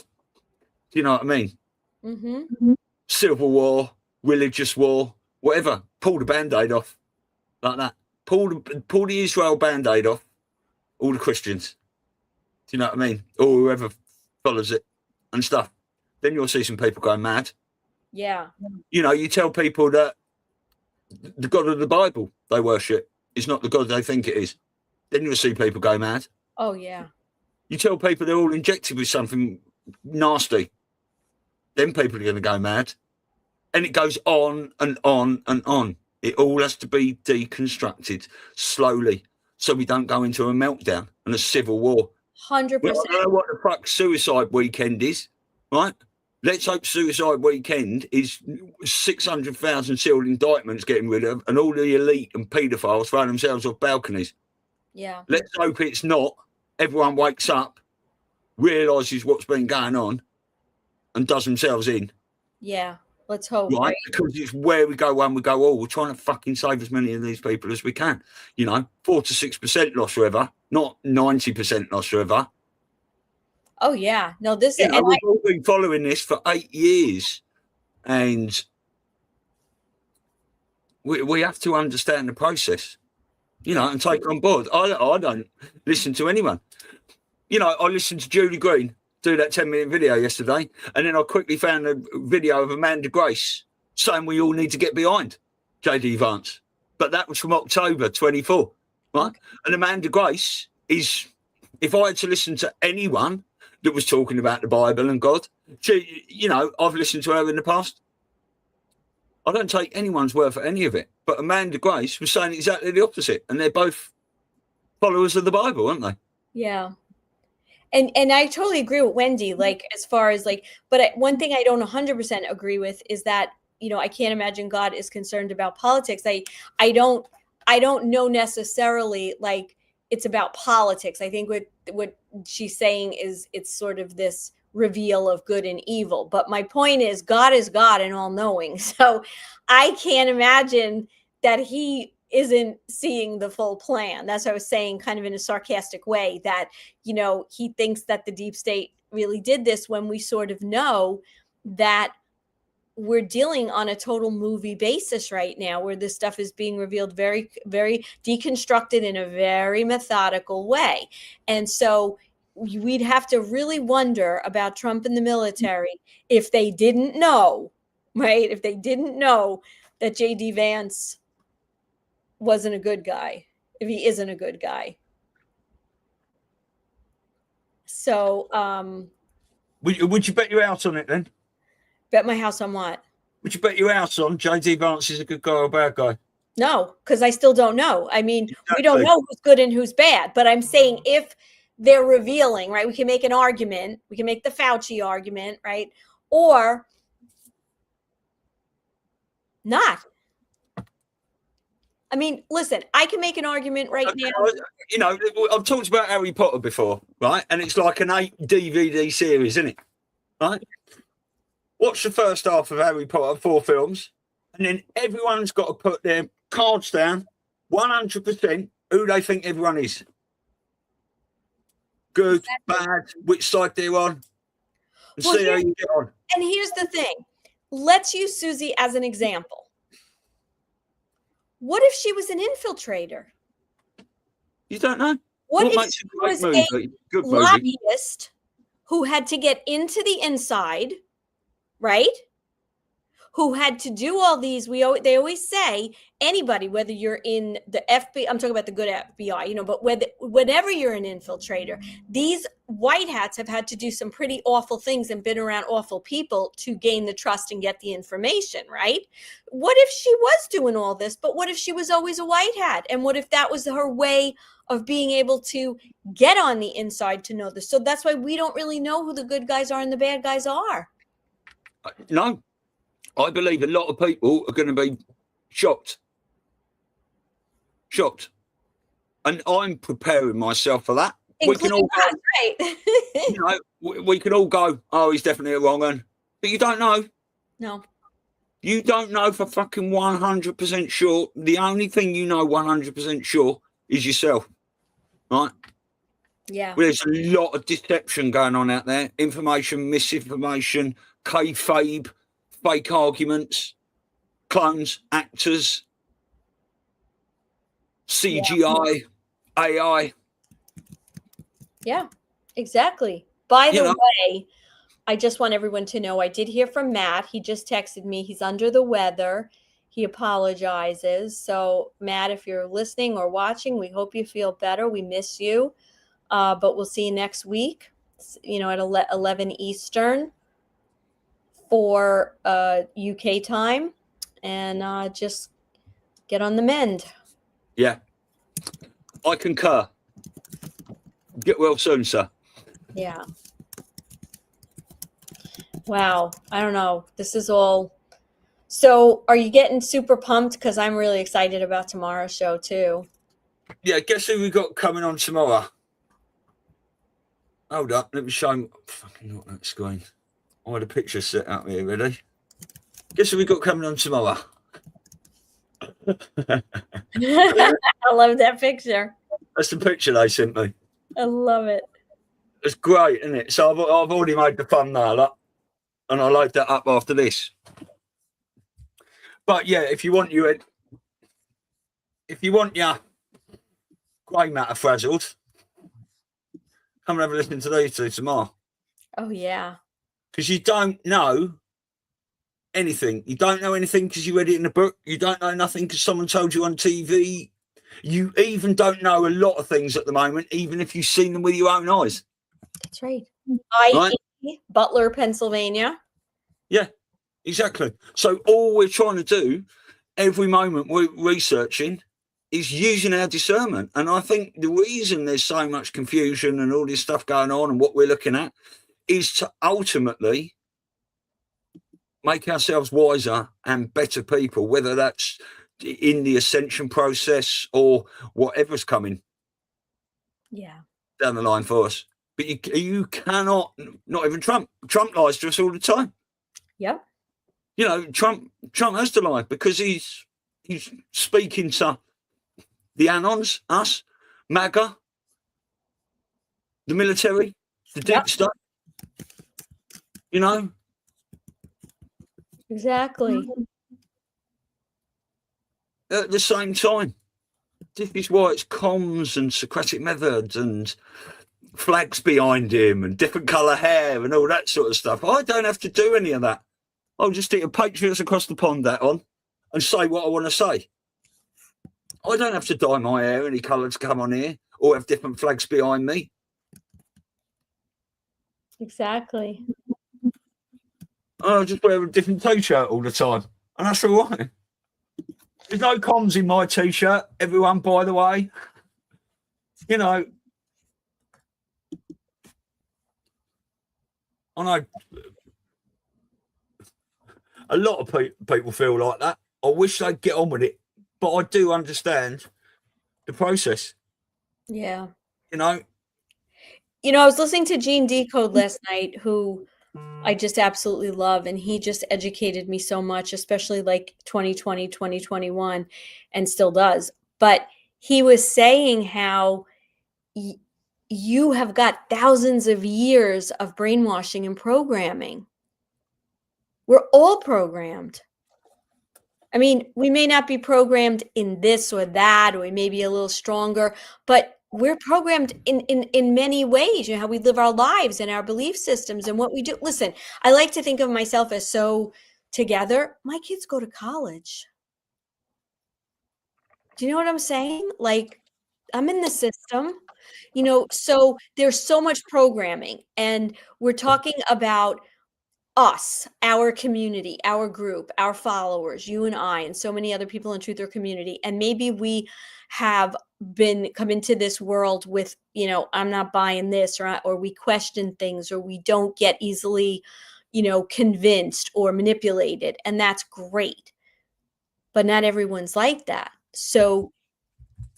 Do you know what I mean? Mm-hmm. Civil war, religious war, whatever. Pull the band-aid off like that. Pull the Israel band-aid off all the Christians. Do you know what I mean? Or whoever follows it and stuff. Then you'll see some people going mad. Yeah. You tell people that the God of the Bible they worship is not the God they think it is. Then you'll see people go mad. Oh, yeah. You tell people they're all injected with something nasty. Then people are going to go mad. And it goes on and on and on. It all has to be deconstructed slowly so we don't go into a meltdown and a civil war. 100%. Well, I don't know what the fuck suicide weekend is, right? Let's hope suicide weekend is 600,000 sealed indictments getting rid of and all the elite and paedophiles throwing themselves off balconies. Yeah. Let's hope it's not. Everyone wakes up, realises what's been going on and does themselves in. Yeah. Let's hope. Right? Because it's where we go when we go, we're trying to fucking save as many of these people as we can. 4 to 6% loss forever, not 90% loss forever. Oh, yeah. No, this is... we've all been following this for 8 years. And we have to understand the process, and take on board. I don't listen to anyone. I listened to Julie Green do that 10-minute video yesterday, and then I quickly found a video of Amanda Grace saying we all need to get behind J.D. Vance. But that was from October 24, right? Okay. And Amanda Grace is, if I had to listen to anyone that was talking about the Bible and God, she, I've listened to her in the past. I don't take anyone's word for any of it. But Amanda Grace was saying exactly the opposite, and they're both followers of the Bible, aren't they? Yeah. And I totally agree with Wendy, like, as far as but one thing I don't 100% agree with is that, I can't imagine God is concerned about politics. I don't know necessarily like it's about politics. I think what she's saying is it's sort of this reveal of good and evil. But my point is God and all knowing. So I can't imagine that he isn't seeing the full plan. That's what I was saying, kind of in a sarcastic way, that, he thinks that the deep state really did this when we sort of know that we're dealing on a total movie basis right now, where this stuff is being revealed very, very deconstructed in a very methodical way. And so we'd have to really wonder about Trump and the military if they didn't know, right? If they didn't know that J.D. Vance wasn't a good guy, if he isn't a good guy. So would you bet your house on it then? Bet my house on what? Would you bet your house on J.D. Vance is a good guy or a bad guy? No, because I still don't know. I mean, exactly. We don't know who's good and who's bad, but I'm saying if they're revealing, right, we can make an argument, we can make the Fauci argument, right? Or not. I mean, listen, I can make an argument right now. I've talked about Harry Potter before, right? And it's like an 8 DVD series, isn't it? Right? Watch the first half of Harry Potter, 4 films, and then everyone's got to put their cards down 100% who they think everyone is. Good, bad, which side they're on, and see how you get on. And here's the thing. Let's use Susie as an example. What if she was an infiltrator? You don't know. What if makes she a great was movie? a Good movie. lobbyist who had to get into the inside, right? Who had to do all these, they always say, anybody, whether you're in the FBI, I'm talking about the good FBI, but whenever you're an infiltrator, these white hats have had to do some pretty awful things and been around awful people to gain the trust and get the information, right? What if she was doing all this, but what if she was always a white hat? And what if that was her way of being able to get on the inside to know this? So that's why we don't really know who the good guys are and the bad guys are. No. I believe a lot of people are going to be shocked. And I'm preparing myself for that. Including we can all us, right? we can all go, oh, he's definitely a wrong one. But you don't know. No. You don't know for fucking 100% sure. The only thing you know 100% sure is yourself. Right? Yeah. Well, there's a lot of deception going on out there. Information, misinformation, kayfabe, fake arguments, clones, actors, CGI, AI. Yeah, exactly. By the way, I just want everyone to know I did hear from Matt. He just texted me. He's under the weather. He apologizes. So, Matt, if you're listening or watching, we hope you feel better. We miss you. But we'll see you next week, at 11 Eastern. For UK time, and just get on the mend. Yeah, I concur. Get well soon, sir. Yeah. Wow. I don't know. This is all. So are you getting super pumped? Because I'm really excited about tomorrow's show too. Yeah, guess who we got coming on tomorrow? Hold up, let me show you. Fucking not that screen. I had a picture set up here, ready? Guess who we got coming on tomorrow? I love that picture. That's the picture they sent me. I love it. It's great, isn't it? So I've already made the thumbnail up, and I'll load that up after this. But yeah, if you want your grey matter frazzled, come and have a listen to these two tomorrow. Oh yeah. Because you don't know anything. You don't know anything because you read it in a book. You don't know nothing because someone told you on TV. You even don't know a lot of things at the moment, even if you've seen them with your own eyes. That's right. I.e. Butler, Pennsylvania. Yeah, exactly. So all we're trying to do every moment we're researching is using our discernment. And I think the reason there's so much confusion and all this stuff going on and what we're looking at is to ultimately make ourselves wiser and better people, whether that's in the ascension process or whatever's coming down the line for us. But you cannot, not even Trump lies to us all the time. Yep. Trump has to lie because he's speaking to the Anons, us, MAGA, the military, the deep state. Exactly. At the same time, this is why it's comms and Socratic methods and flags behind him and different colour hair and all that sort of stuff. I don't have to do any of that. I'll just stick a Patriots across the pond hat on and say what I want to say. I don't have to dye my hair any colour to come on here or have different flags behind me. Exactly. I just wear a different T-shirt all the time. And that's all right. There's no comms in my T-shirt, everyone, by the way. I know a lot of people feel like that. I wish they'd get on with it. But I do understand the process. Yeah. I was listening to Gene Decode last night, who I just absolutely love. And he just educated me so much, especially like 2020, 2021, and still does. But he was saying how you have got thousands of years of brainwashing and programming. We're all programmed. I mean, we may not be programmed in this or that, or we may be a little stronger, but we're programmed in many ways, how we live our lives and our belief systems and what we do. Listen, I like to think of myself as so together. My kids go to college. Do you know what I'm saying? Like, I'm in the system, so there's so much programming, and we're talking about us, our community, our group, our followers, you and I, and so many other people in Truth or Community. And maybe we have come into this world with, I'm not buying this, or we question things, or we don't get easily, convinced or manipulated. And that's great. But not everyone's like that. So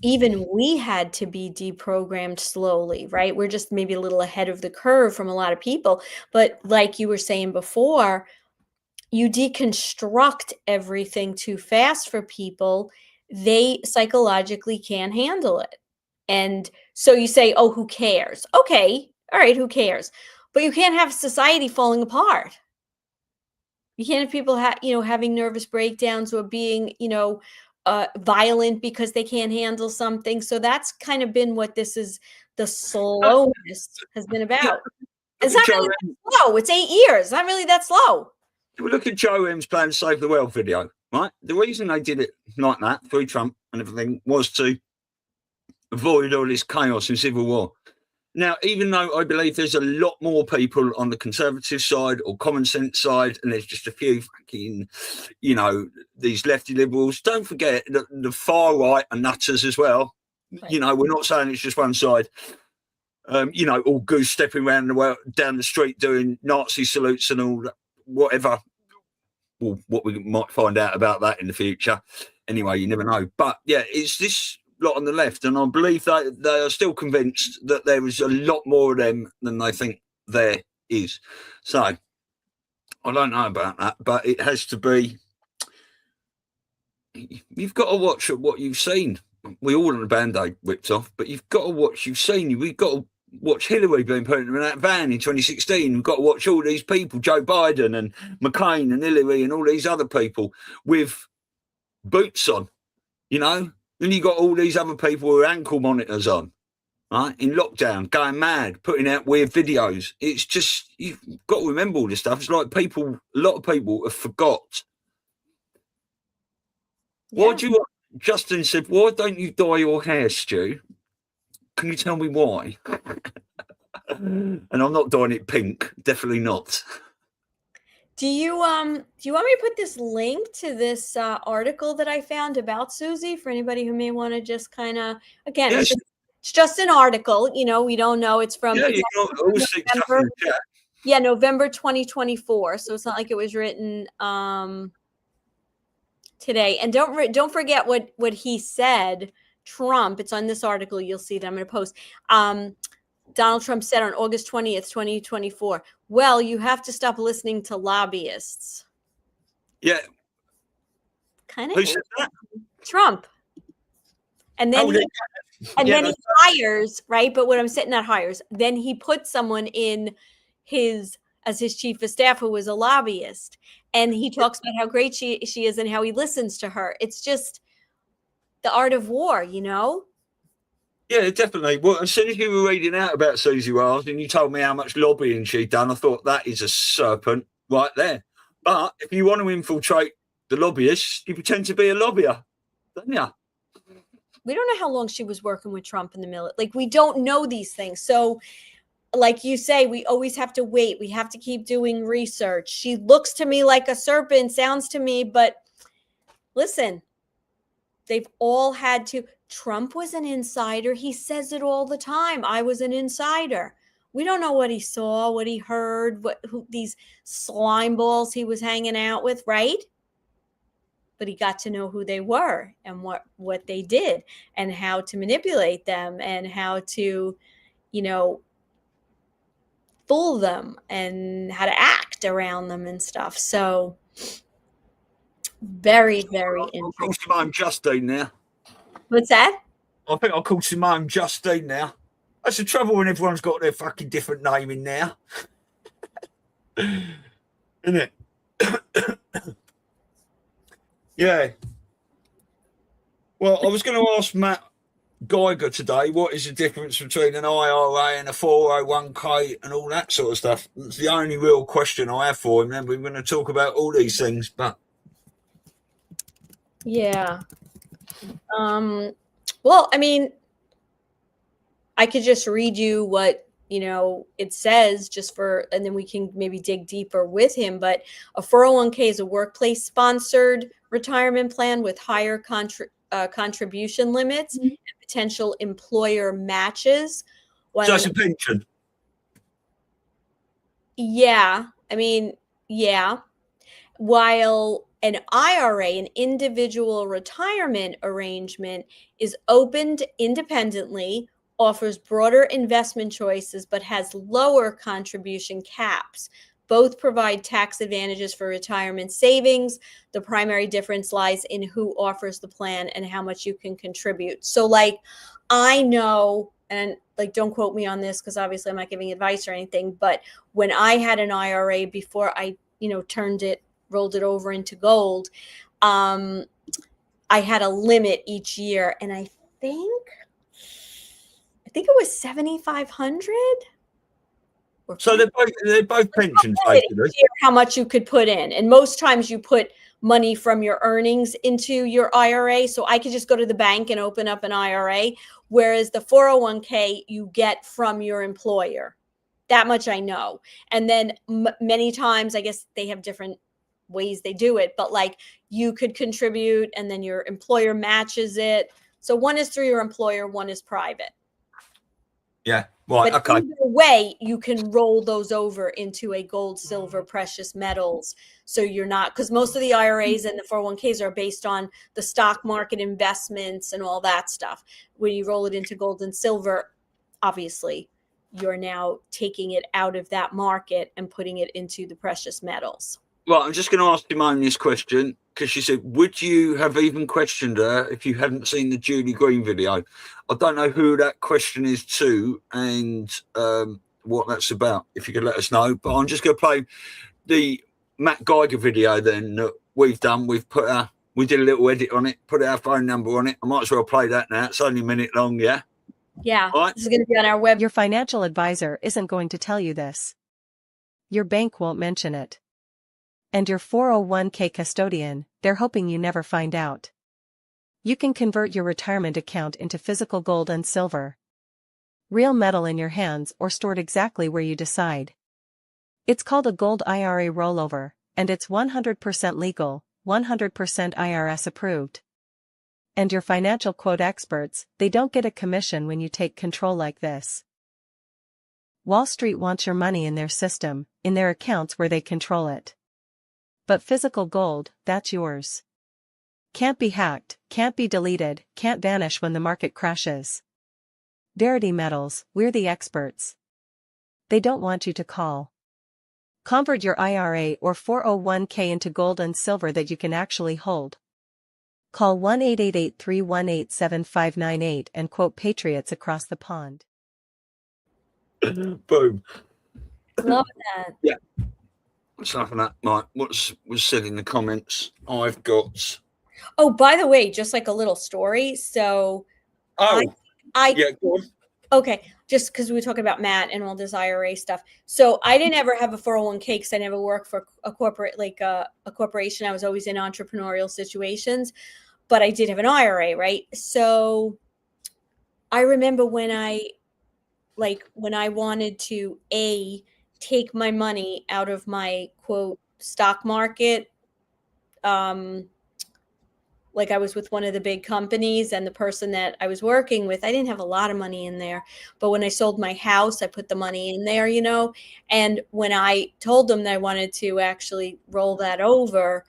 even we had to be deprogrammed slowly, right? We're just maybe a little ahead of the curve from a lot of people. But like you were saying before, you deconstruct everything too fast for people. They psychologically can't handle it. And so you say, oh, who cares? Okay, all right, who cares? But you can't have society falling apart. You can't have people having nervous breakdowns or being, violent because they can't handle something. So that's kind of been what this is. The slowness has been about. It's not really that slow. It's 8 years. It's not really that slow. We look at Joe M's Plan to Save the World video, right? The reason they did it like that through Trump and everything was to avoid all this chaos and civil war. Now, even though I believe there's a lot more people on the conservative side or common sense side, and there's just a few fucking, these lefty liberals, don't forget that the far right are nutters as well. Right. We're not saying it's just one side. All goose stepping around down the street doing Nazi salutes and all that, whatever. Well, what we might find out about that in the future. Anyway, you never know. But yeah, it's this lot on the left, and I believe that they are still convinced that there is a lot more of them than they think there is. So I don't know about that, but it has to be. You've got to watch what you've seen. We all want a Band-Aid ripped off, but you've got to watch what you've seen. We've got to watch Hillary being put in that van in 2016. We've got to watch all these people, Joe Biden and McCain and Hillary and all these other people with boots on, Then you got all these other people with ankle monitors on, right? In lockdown, going mad, putting out weird videos. It's just, you've got to remember all this stuff. It's like a lot of people have forgot. Yeah. Justin said, why don't you dye your hair, Stu? Can you tell me why? And I'm not dyeing it pink. Definitely not. Do you want me to put this link to this article that I found about Susie for anybody who may want to just kind of, again, yes. It's just an article, we don't know. It's from November 2024. So it's not like it was written today. And don't forget what he said, Trump. It's on this article. You'll see that I'm going to post. Donald Trump said on August 20th, 2024, well, you have to stop listening to lobbyists. Yeah. Kind of. Who said that? Trump. And then he hires, right? But what I'm saying, not hires, then he put someone in as his chief of staff who was a lobbyist. And he talks about how great she is and how he listens to her. It's just the art of war, Yeah, definitely. Well, as soon as you were reading out about Susie Wiles and you told me how much lobbying she'd done, I thought that is a serpent right there. But if you want to infiltrate the lobbyists, you pretend to be a lobbyer, don't you? We don't know how long she was working with Trump in the military. Like, we don't know these things. So, like you say, we always have to wait. We have to keep doing research. She looks to me like a serpent, sounds to me, but listen, they've all had to. Trump was an insider. He says it all the time. I was an insider. We don't know what he saw, what he heard, who these slime balls he was hanging out with, right? But he got to know who they were and what they did and how to manipulate them and how to, fool them and how to act around them and stuff. So very, very interesting. I'm Justine now. What's that? I think I'll call Simone Justine now. That's the trouble when everyone's got their fucking different name in now. Isn't it? Yeah. Well, I was going to ask Matt Geiger today, what is the difference between an IRA and a 401k and all that sort of stuff? It's the only real question I have for him. Then we're going to talk about all these things, but Yeah. Well, I mean, I could just read you what, it says and then we can maybe dig deeper with him. But a 401k is a workplace sponsored retirement plan with higher contribution limits and potential employer matches. so it's a pension. Yeah. I mean, yeah. While an IRA, an individual retirement arrangement, is opened independently, offers broader investment choices, but has lower contribution caps. Both provide tax advantages for retirement savings. The primary difference lies in who offers the plan and how much you can contribute. So, like, I know, and like, don't quote me on this because obviously I'm not giving advice or anything, but when I had an IRA before I, rolled it over into gold, I had a limit each year, and I think it was 7,500. So they're both pensions, basically. How much you could put in, and most times you put money from your earnings into your IRA. So I could just go to the bank and open up an IRA, whereas the 401k you get from your employer. That much I know. And then many times, I guess they have different ways they do it, but like you could contribute and then your employer matches it. So one is through your employer, one is private. Yeah, right. But okay. either way, you can roll those over into a gold, silver, precious metals. So you're not, because most of the IRAs and the 401ks are based on the stock market investments and all that stuff. When you roll it into gold and silver, obviously, you're now taking it out of that market and putting it into the precious metals. Well, I'm just going to ask Simone this question because she said, would you have even questioned her if you hadn't seen the Julie Green video? I don't know who that question is to and what that's about, if you could let us know. But I'm just going to play the Matt Geiger video then that we've done. We did a little edit on it, put our phone number on it. I might as well play that now. It's only a minute long, yeah? Yeah, right. This is going to be on our web. Your financial advisor isn't going to tell you this. Your bank won't mention it. And your 401k custodian, they're hoping you never find out. You can convert your retirement account into physical gold and silver. Real metal in your hands or stored exactly where you decide. It's called a gold IRA rollover, and it's 100% legal, 100% IRS approved. And your financial quote experts, they don't get a commission when you take control like this. Wall Street wants your money in their system, in their accounts where they control it. But physical gold, that's yours. Can't be hacked, can't be deleted, can't vanish when the market crashes. Verity Metals, we're the experts. They don't want you to call. Convert your IRA or 401k into gold and silver that you can actually hold. Call 1-888-318-7598 and quote Patriots across the pond. Boom. Love that. Yeah. Something that, Mike, was said in the comments. I've got. Oh, by the way, just like a little story. So, yeah, go on. Okay, just because we were talking about Matt and all this IRA stuff. So I didn't ever have a 401k because I never worked for a corporate, like a corporation. I was always in entrepreneurial situations, but I did have an IRA, right? So I remember when I wanted to take my money out of my quote stock market, like I was with one of the big companies, and the person that I was working with, I didn't have a lot of money in there, but when I sold my house, I put the money in there, and when I told them that I wanted to actually roll that over,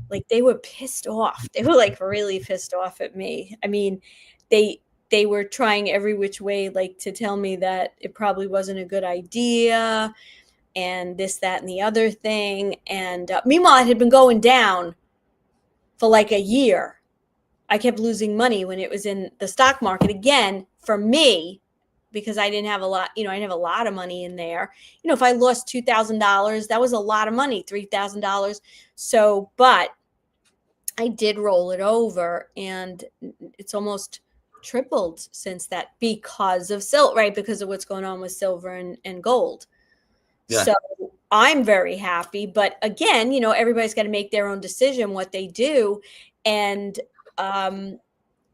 like they were pissed off. They were like really pissed off at me. I mean, they were trying every which way, like to tell me that it probably wasn't a good idea and this, that, and the other thing. And meanwhile, it had been going down for like a year. I kept losing money when it was in the stock market. Again, for me, because I didn't have a lot, I didn't have a lot of money in there. If I lost $2,000, that was a lot of money, $3,000. So, but I did roll it over, and it's almost tripled since that because of silver, right? Because of what's going on with silver and gold. Yeah. So I'm very happy. But again, everybody's got to make their own decision what they do. And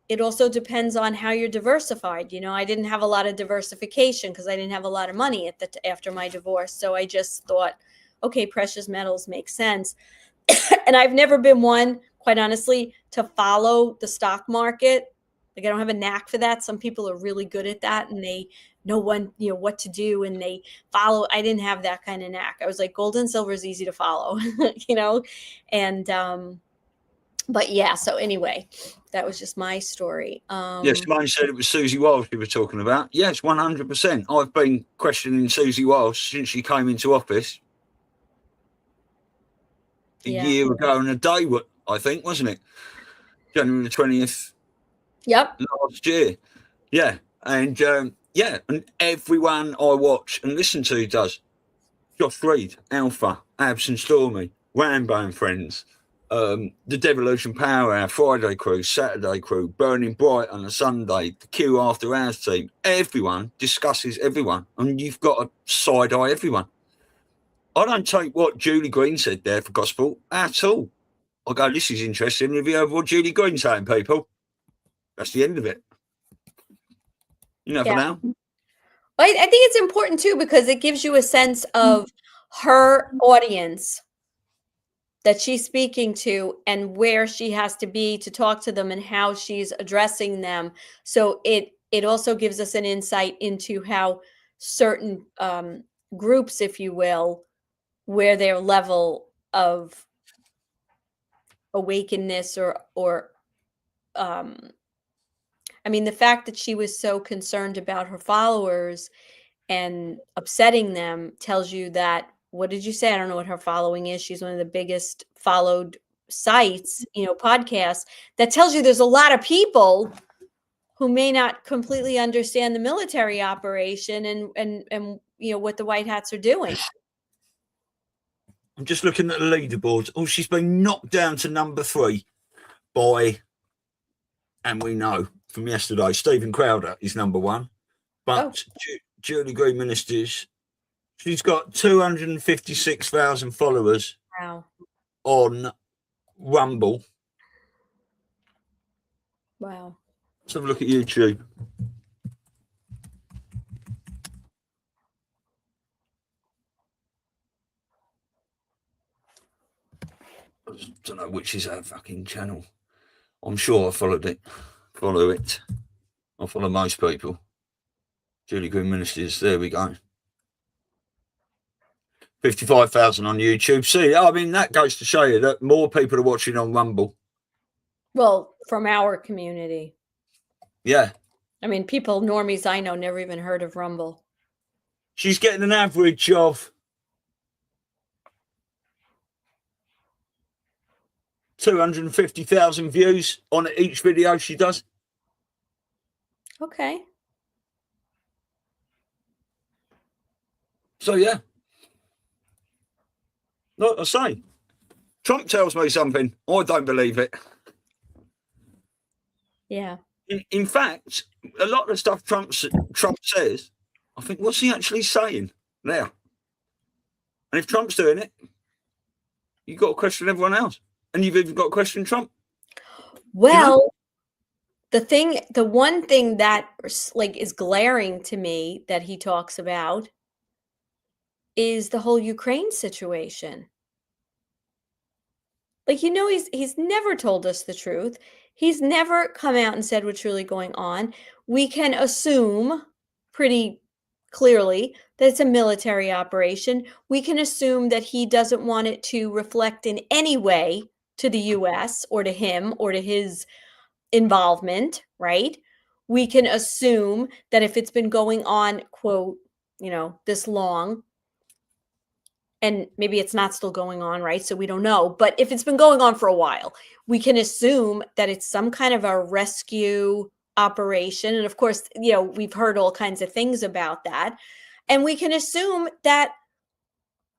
it also depends on how you're diversified. I didn't have a lot of diversification because I didn't have a lot of money after my divorce. So I just thought, okay, precious metals make sense. And I've never been one, quite honestly, to follow the stock market. Like, I don't have a knack for that. Some people are really good at that, and they know what to do, and they follow. I didn't have that kind of knack. I was like, gold and silver is easy to follow, and but yeah. So anyway, that was just my story. Yes, Simone said it was Susie Wiles we were talking about. Yes, 100%. I've been questioning Susie Wiles since she came into office a year ago and a day, I think, wasn't it? January the 20th. Yep. Last year. Yeah. And and everyone I watch and listen to does. Josh Reed, Alpha, Abs and Stormy, Rambo and Friends, the Devolution Power Hour, Friday Crew, Saturday Crew, Burning Bright on a Sunday, the Q After Hours team. Everyone discusses everyone, and you've got to side eye everyone. I don't take what Julie Green said there for gospel at all. I go, this is interesting. Have you heard what Julie Green's saying, people? That's the end of it. For now. I think it's important too, because it gives you a sense of her audience that she's speaking to and where she has to be to talk to them and how she's addressing them. So it also gives us an insight into how certain groups, if you will, where their level of awakeness or the fact that she was so concerned about her followers and upsetting them tells you that, what did you say? I don't know what her following is. She's one of the biggest followed sites, podcasts. That tells you there's a lot of people who may not completely understand the military operation and what the White Hats are doing. I'm just looking at the leaderboards. Oh, she's been knocked down to number 3 by, and we know from yesterday, Stephen Crowder is number 1. But Julie Green Ministers, she's got 256,000 followers. Wow. On Rumble. Wow. Let's have a look at YouTube. I don't know which is her fucking channel. I'm sure I follow it. I follow most people. Julie Green Ministers, there we go. 55,000 on YouTube. See, that goes to show you that more people are watching on Rumble. Well, from our community. Yeah. People, normies I know, never even heard of Rumble. She's getting an average of 250,000 views on each video she does. Okay. So, yeah. Like I say, Trump tells me something. I don't believe it. Yeah. In fact, a lot of the stuff Trump says, I think, what's he actually saying now? And if Trump's doing it, you've got to question everyone else. And you've even got to question Trump. Well, the one thing that is glaring to me that he talks about is the whole Ukraine situation. He's never told us the truth. He's never come out and said what's really going on. We can assume pretty clearly that it's a military operation. We can assume that he doesn't want it to reflect in any way to the U.S. or to him or to his involvement, right? We can assume that if it's been going on, quote, this long, and maybe it's not still going on, right? So we don't know. But if it's been going on for a while, we can assume that it's some kind of a rescue operation. And of course, we've heard all kinds of things about that. And we can assume that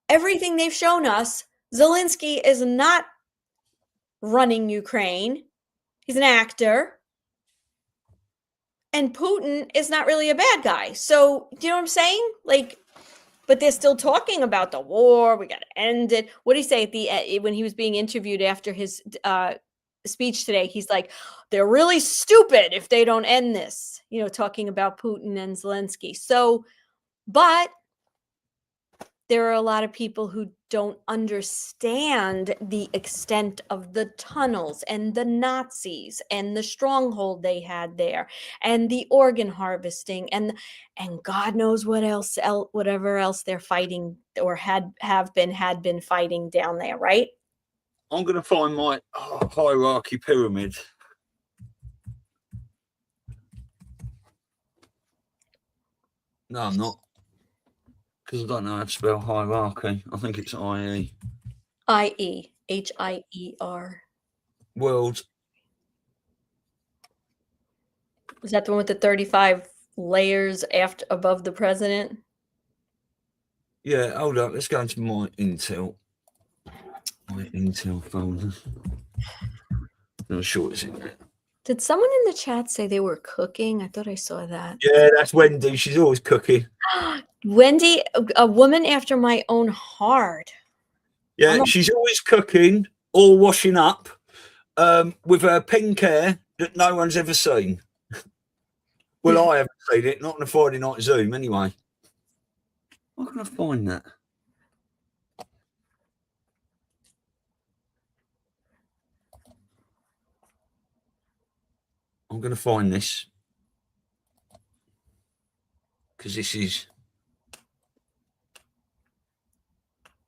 everything they've shown us, Zelensky is not running Ukraine. He's an actor. And Putin is not really a bad guy. So, do you know what I'm saying? But they're still talking about the war. We got to end it. What did he say when he was being interviewed after his speech today? He's like, they're really stupid if they don't end this, talking about Putin and Zelensky. So, but there are a lot of people who don't understand the extent of the tunnels and the Nazis and the stronghold they had there and the organ harvesting and God knows what else, whatever else they're fighting or had been fighting down there, right? I'm going to find my hierarchy pyramid. No, I'm not. Because I don't know how to spell hierarchy. I think it's I-E. I-E. H-I-E-R. World. Is that the one with the 35 layers above the president? Yeah, hold up. Let's go into my Intel. My Intel folder. I'm sure it's in there. Did someone in the chat say they were cooking? I thought I saw that. Yeah, that's Wendy. She's always cooking. Wendy, a woman after my own heart. Yeah, she's always cooking or washing up with her pink hair that no one's ever seen. Well, I haven't seen it, not on a Friday night Zoom anyway. Why can I find that? I'm going to find this because this is...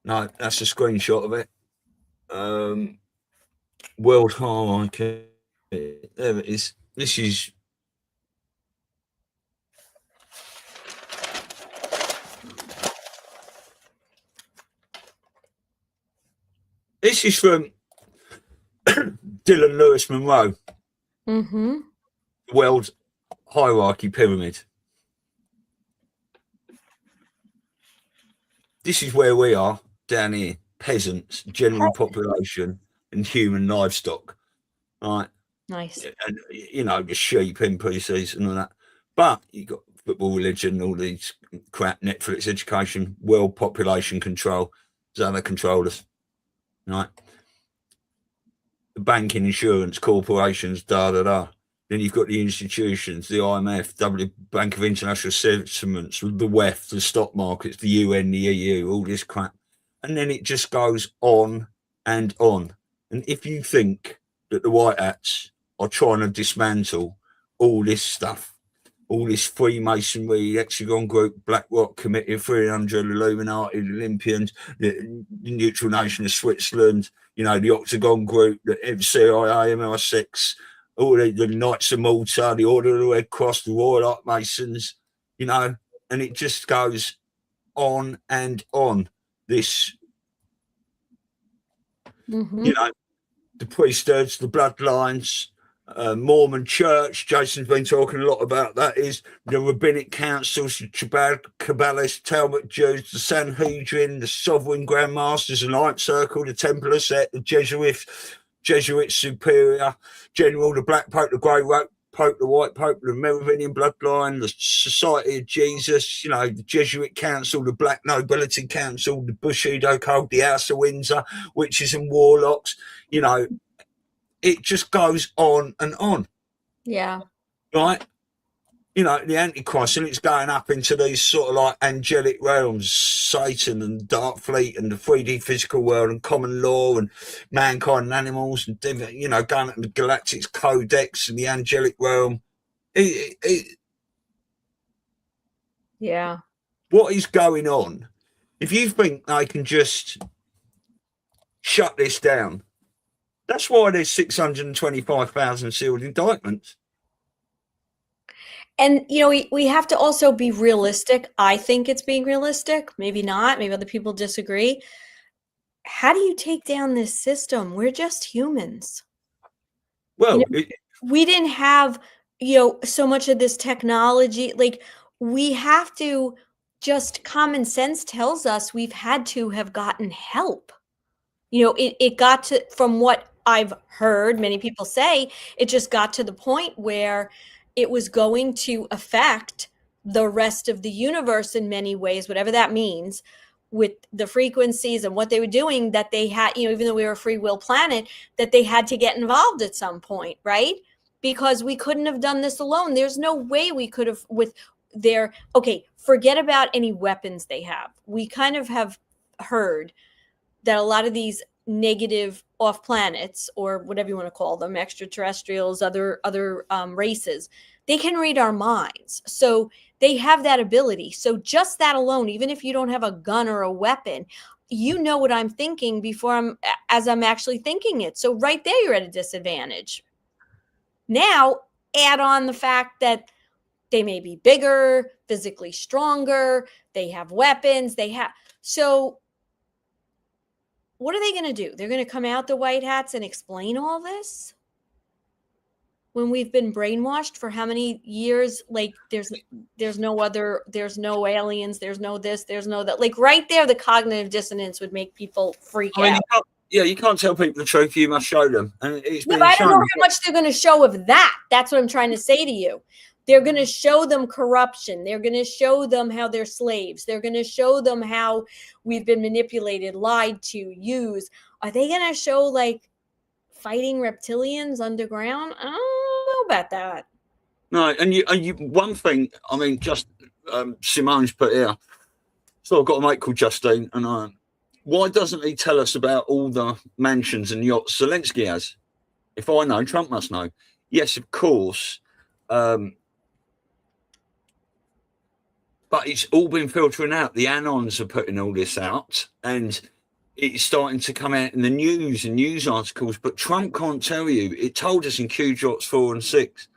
No, that's a screenshot of it. World hierarchy. There it is. This is... This is from Dylan Lewis Monroe. Mm-hmm. World hierarchy pyramid. This is where we are down here. Peasants, general population, and human livestock. Right. Nice. And the sheep, NPCs and all that. But you got football, religion, all these crap, Netflix, education, world population control. So they control us. Right. The banking, insurance, corporations, da. Then you've got the institutions, the IMF, Bank of International Settlements, the WEF, the stock markets, the UN, the EU, all this crap. And then it just goes on and on. And if you think that the White Hats are trying to dismantle all this stuff, all this Freemasonry, Hexagon Group, BlackRock Committee of 300, Illuminati, the Olympians, the Neutral Nation of Switzerland, the Octagon Group, the CIA, MI6, all the Knights of Malta, the Order of the Red Cross, the Royal Ark Masons, and it just goes on and on. This, Mm-hmm. The priesthoods, the bloodlines, Mormon Church. Jason's been talking a lot about that. Is the rabbinic councils, the Kabbalists, Talmud Jews, the Sanhedrin, the Sovereign Grand Masters, the Ninth Circle, the Templar Set, the Jesuit Superior General, the Black Pope, the Grey Pope, the White Pope, the Merovingian bloodline, the Society of Jesus, the Jesuit Council, the Black Nobility Council, the Bushido Code, the House of Windsor, witches and warlocks. It just goes on and on. Yeah. Right? The Antichrist, and it's going up into these sort of like angelic realms, Satan and Dark Fleet and the 3D physical world and common law and mankind and animals and, going up to the Galactic Codex and the angelic realm. Yeah. What is going on? If you think they can just shut this down, that's why there's 625,000 sealed indictments. And, we have to also be realistic. I think it's being realistic. Maybe not. Maybe other people disagree. How do you take down this system? We're just humans. Well, We didn't have, so much of this technology. Like, we have to, just common sense tells us we've had to have gotten help. It got to, from what I've heard many people say, it just got to the point where it was going to affect the rest of the universe in many ways, whatever that means, with the frequencies and what they were doing, that they had, even though we were a free will planet, that they had to get involved at some point, right? Because we couldn't have done this alone. There's no way we could have forget about any weapons they have. We kind of have heard that a lot of these negative off planets, or whatever you want to call them, extraterrestrials, other races, they can read our minds. So they have that ability. So just that alone, even if you don't have a gun or a weapon, you know what I'm thinking as I'm actually thinking it. So right there, you're at a disadvantage. Now, add on the fact that they may be bigger, physically stronger, they have weapons, so what are they going to do? They're going to come out, the white hats, and explain all this when we've been brainwashed for how many years? Like, there's no aliens, there's no this, there's no that. Like, right there, the cognitive dissonance would make people freak out. You can't tell people the truth. You must show them. And it's been I don't know how much they're going to show of that. That's what I'm trying to say to you. They're going to show them corruption. They're going to show them how they're slaves. They're going to show them how we've been manipulated, lied to, used. Are they going to show, like, fighting reptilians underground? I don't know about that. No, and you one thing, I mean, just Simone's put here. So I've got a mate called Justine, and why doesn't he tell us about all the mansions and yachts Zelensky has? If I know, Trump must know. Yes, of course. But it's all been filtering out. The Anons are putting all this out, and it's starting to come out in the news and news articles. But Trump can't tell you. It told us in QJOTs 4 and 6.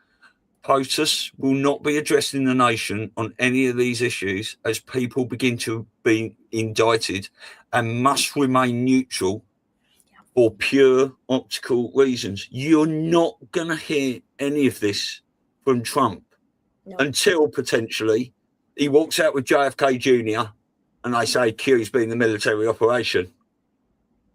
POTUS will not be addressing the nation on any of these issues as people begin to be indicted, and must remain neutral for pure optical reasons. You're not going to hear any of this from Trump until potentially he walks out with JFK Jr. and they say Q's been the military operation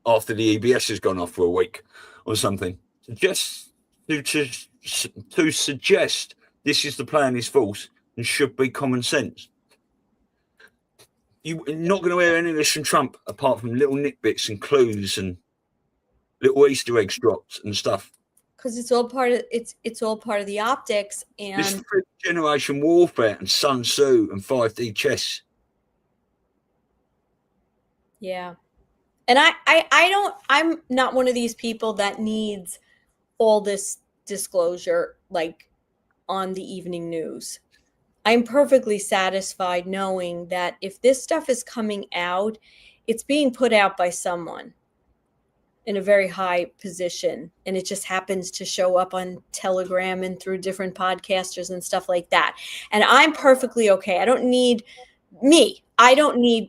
after the EBS has gone off for a week or something. Just to suggest this is the plan is false and should be common sense. You're not going to hear any of this from Trump apart from little nitbits and clues and little Easter eggs dropped and stuff. Because it's all part of the optics and this fifth generation warfare and Sun Tzu and 5D chess. Yeah. And I'm not one of these people that needs all this disclosure like on the evening news. I'm perfectly satisfied knowing that if this stuff is coming out, it's being put out by someone in a very high position, and it just happens to show up on Telegram and through different podcasters and stuff like that. And I'm perfectly okay. I don't need,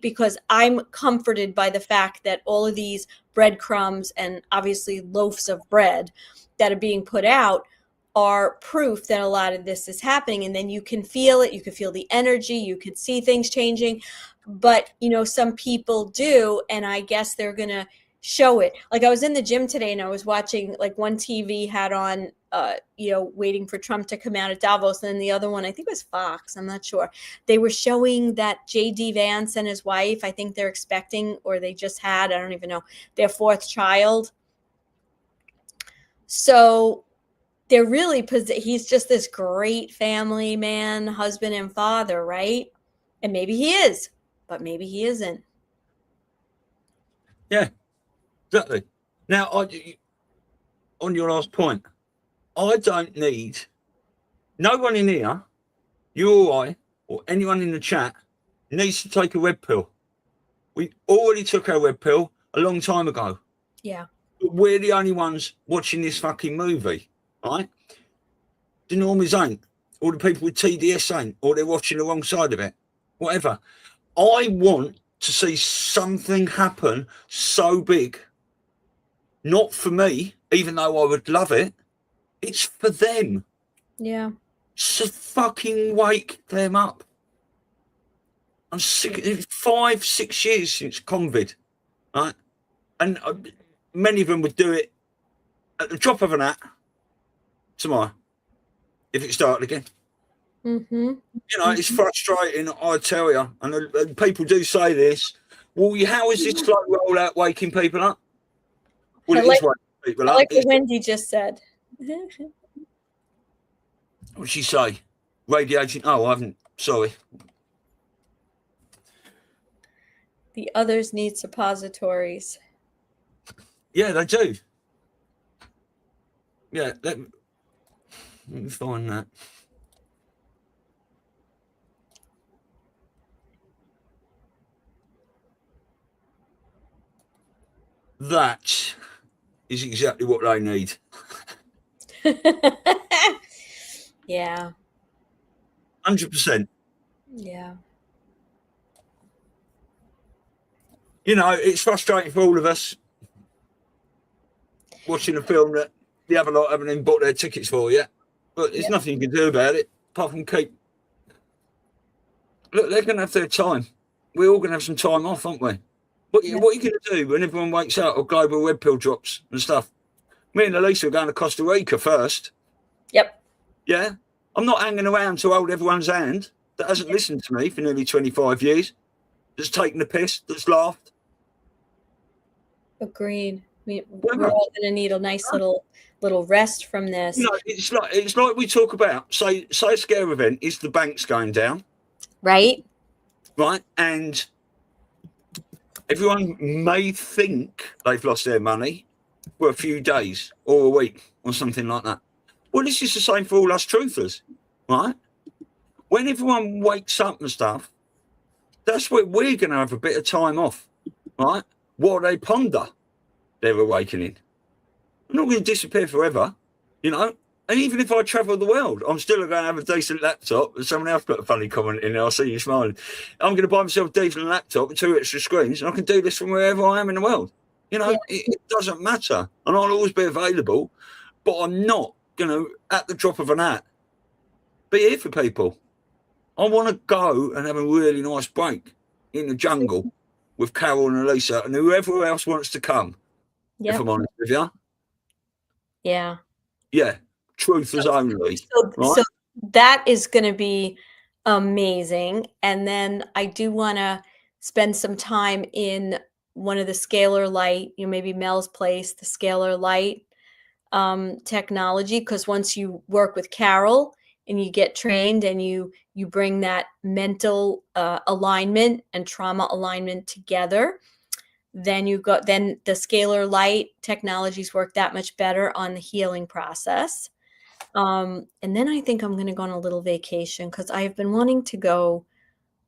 because I'm comforted by the fact that all of these breadcrumbs and obviously loaves of bread that are being put out are proof that a lot of this is happening. And then you can feel it, you can feel the energy, you can see things changing. But, some people do, and I guess they're going to show it. Like, I was in the gym today and I was watching, like, one TV had on, waiting for Trump to come out at Davos. And then the other one, I think it was Fox, I'm not sure. They were showing that J.D. Vance and his wife, I think they're expecting, or they just had, I don't even know, their 4th child. So they're really, he's just this great family man, husband and father, right? And maybe he is, but maybe he isn't. Yeah, exactly. Now, on your last point, I don't need, no one in here, you or I, or anyone in the chat, needs to take a red pill. We already took our red pill a long time ago. Yeah. But we're the only ones watching this fucking movie, right? The normies ain't. or the people with TDS ain't, or they're watching the wrong side of it, whatever. I want to see something happen so big, not for me, even though I would love it. It's for them. Yeah. So fucking wake them up. I'm sick. 5-6 years since COVID, right? And many of them would do it at the drop of an hat tomorrow if it started again. Mm-hmm. You know, it's frustrating, I tell you. And people do say this. Well, how is this like rollout waking people up? Well, it is waking people up. Like what Wendy just said. What'd she say? Radiating. Oh, I haven't. Sorry. The others need suppositories. Yeah, they do. Yeah, let me find that. That is exactly what they need. Yeah. 100%. Yeah. You know, it's frustrating for all of us watching a film that the other lot haven't even bought their tickets for yet. But there's nothing you can do about it apart from keep. Look, they're going to have their time. We're all going to have some time off, aren't we? What are you going to do when everyone wakes up or global red pill drops and stuff? Me and Elisa are going to Costa Rica first. Yep. Yeah. I'm not hanging around to hold everyone's hand that hasn't listened to me for nearly 25 years, that's taken the piss, that's laughed. Agreed. We're all going to need a nice little rest from this. You know, it's like we talk about. Say a scare event is the banks going down, right? Right, and everyone may think they've lost their money for a few days or a week or something like that. Well, this is the same for all us truthers, right? When everyone wakes up and stuff, that's where we're going to have a bit of time off, right? While they ponder their awakening. I'm not going to disappear forever, you know? And even if I travel the world, I'm still going to have a decent laptop. And someone else put a funny comment in there. I see you smiling. I'm going to buy myself a decent laptop with 2 extra screens, and I can do this from wherever I am in the world. You know, it doesn't matter. And I'll always be available, but I'm not going to, at the drop of an hat, be here for people. I want to go and have a really nice break in the jungle with Carol and Elisa and whoever else wants to come. Yep. If I'm honest with you. Yeah. Yeah. Truth is only. So that is going to be amazing. And then I do want to spend some time in one of the scalar light, maybe Mel's place, the scalar light technology. Because once you work with Carol and you get trained and you bring that mental alignment and trauma alignment together, then the scalar light technologies work that much better on the healing process. And then I think I'm going to go on a little vacation because I've been wanting to go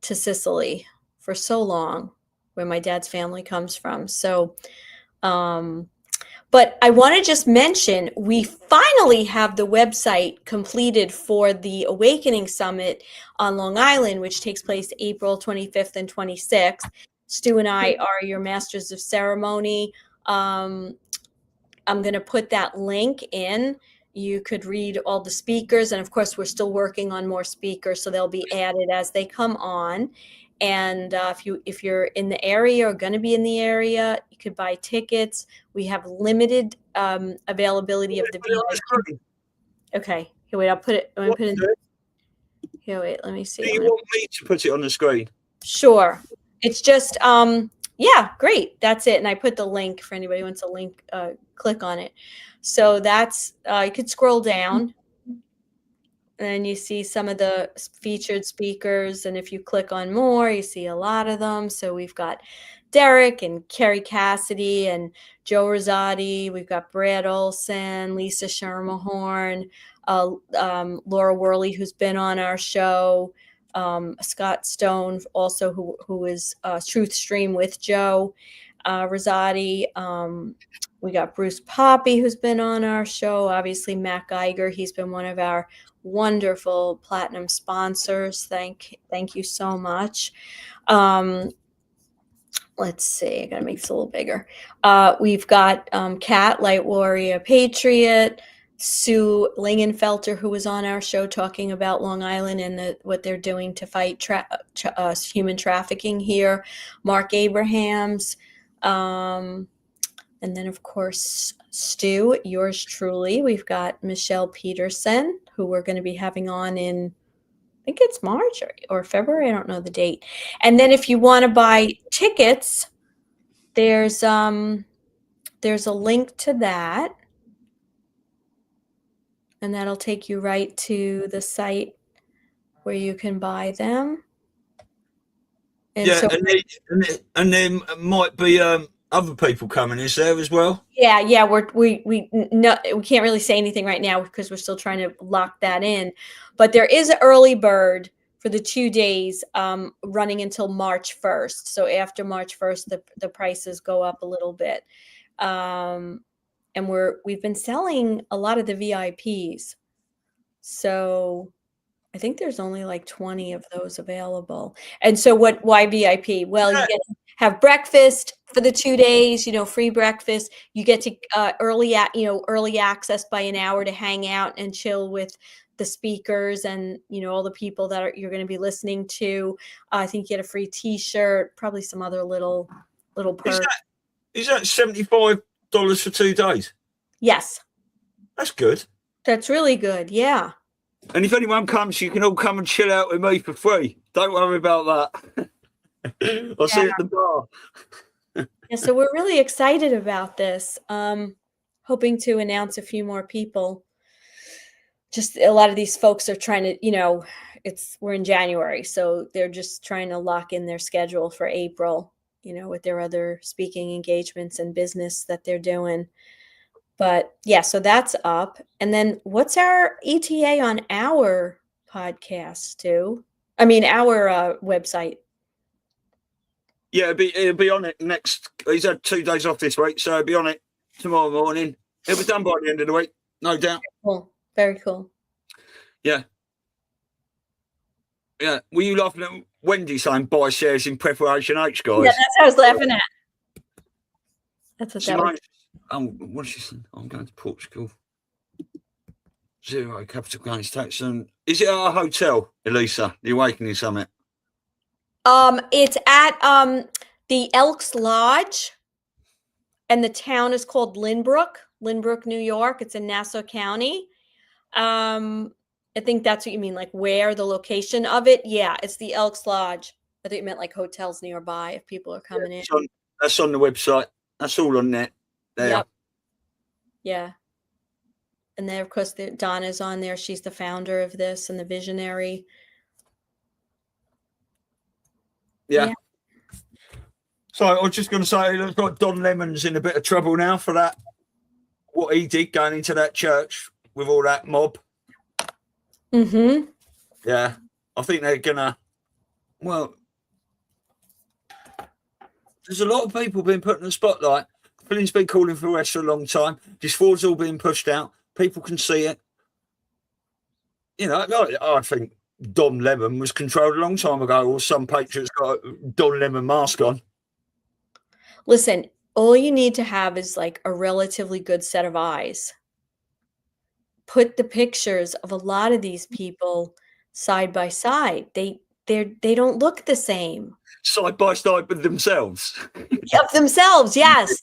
to Sicily for so long, where my dad's family comes from. So, but I want to just mention, we finally have the website completed for the Awakening Summit on Long Island, which takes place April 25th and 26th. Stu and I are your masters of ceremony. I'm going to put that link in. You could read all the speakers. And of course, we're still working on more speakers, so they'll be added as they come on. And if you're in the area or going to be in the area, you could buy tickets. We have limited availability of the VIP. Okay, here, wait, I'll put it. I'm put it in. Here, wait, let me see. Do you want me to put it on the screen? Sure. It's just, yeah, great. That's it. And I put the link for anybody who wants a link, click on it. So that's, you could scroll down and you see some of the featured speakers. And if you click on more, you see a lot of them. So we've got Derek and Carrie Cassidy and Joe Rosati. We've got Brad Olson, Lisa Schermerhorn, Laura Worley, who's been on our show. Scott Stone, also who is Truth Stream with Joe Rosati. We got Bruce Poppy, who's been on our show. Obviously, Matt Geiger, he's been one of our wonderful platinum sponsors. Thank you so much. Let's see, I gotta make this a little bigger. We've got Kat, Light Warrior Patriot, Sue Lingenfelter, who was on our show talking about Long Island and what they're doing to fight human trafficking here, Mark Abrahams, and then, of course, Stu, yours truly. We've got Michelle Peterson, who we're going to be having on in, I think it's March or February. I don't know the date. And then if you want to buy tickets, there's a link to that. And that'll take you right to the site where you can buy them. And yeah, so, and there might be other people coming, is there as well? yeah, we can't really say anything right now because we're still trying to lock that in. But there is an early bird for the 2 days running until March 1st. So after March 1st, the prices go up a little bit. And we've been selling a lot of the VIPs. So I think there's only like 20 of those available. And so why VIP? Well, you get to have breakfast for the 2 days, free breakfast. You get to early access by an hour to hang out and chill with the speakers and, all the people that you're going to be listening to. I think you get a free t-shirt, probably some other little perks. Is that $75 for 2 days? Yes. That's good. That's really good. Yeah. And if anyone comes, you can all come and chill out with me for free. Don't worry about that. I'll see you at the bar. Yeah, so we're really excited about this. Hoping to announce a few more people. Just a lot of these folks are trying to, we're in January, so they're just trying to lock in their schedule for April, with their other speaking engagements and business that they're doing. But yeah, so that's up. And then what's our ETA on our podcast, Stu? I mean, our website. Yeah, it'll be on it next. He's had 2 days off this week, so it'll be on it tomorrow morning. It'll be done by the end of the week, no doubt. Cool. Very cool. Yeah. Yeah. Were you laughing at Wendy saying buy shares in preparation H, guys? Yeah, that's what I was laughing at. That's what that was. What did she say? I'm going to Portugal. 0 capital gains tax. And is it at a hotel, Elisa, the Awakening Summit? It's at the Elks Lodge, and the town is called Lynbrook, New York. It's in Nassau County. I think that's what you mean, like where the location of it. Yeah, it's the Elks Lodge. I think you meant like hotels nearby if people are coming in. That's on the website. That's all on there. Yep. Yeah. And then, of course, Donna's on there. She's the founder of this and the visionary. Yeah. So I was just going to say, it looks like Don Lemon's in a bit of trouble now for that. What he did going into that church with all that mob. Mm-hmm. Yeah. I think they're going to, well, there's a lot of people being put in the spotlight. Flynn's been calling for arrest for a long time. This fraud's all being pushed out. People can see it. I think Don Lemon was controlled a long time ago, or some Patriots got a Don Lemon mask on. Listen, all you need to have is like a relatively good set of eyes. Put the pictures of a lot of these people side by side. They don't look the same. Side by side with themselves. Of themselves, yes.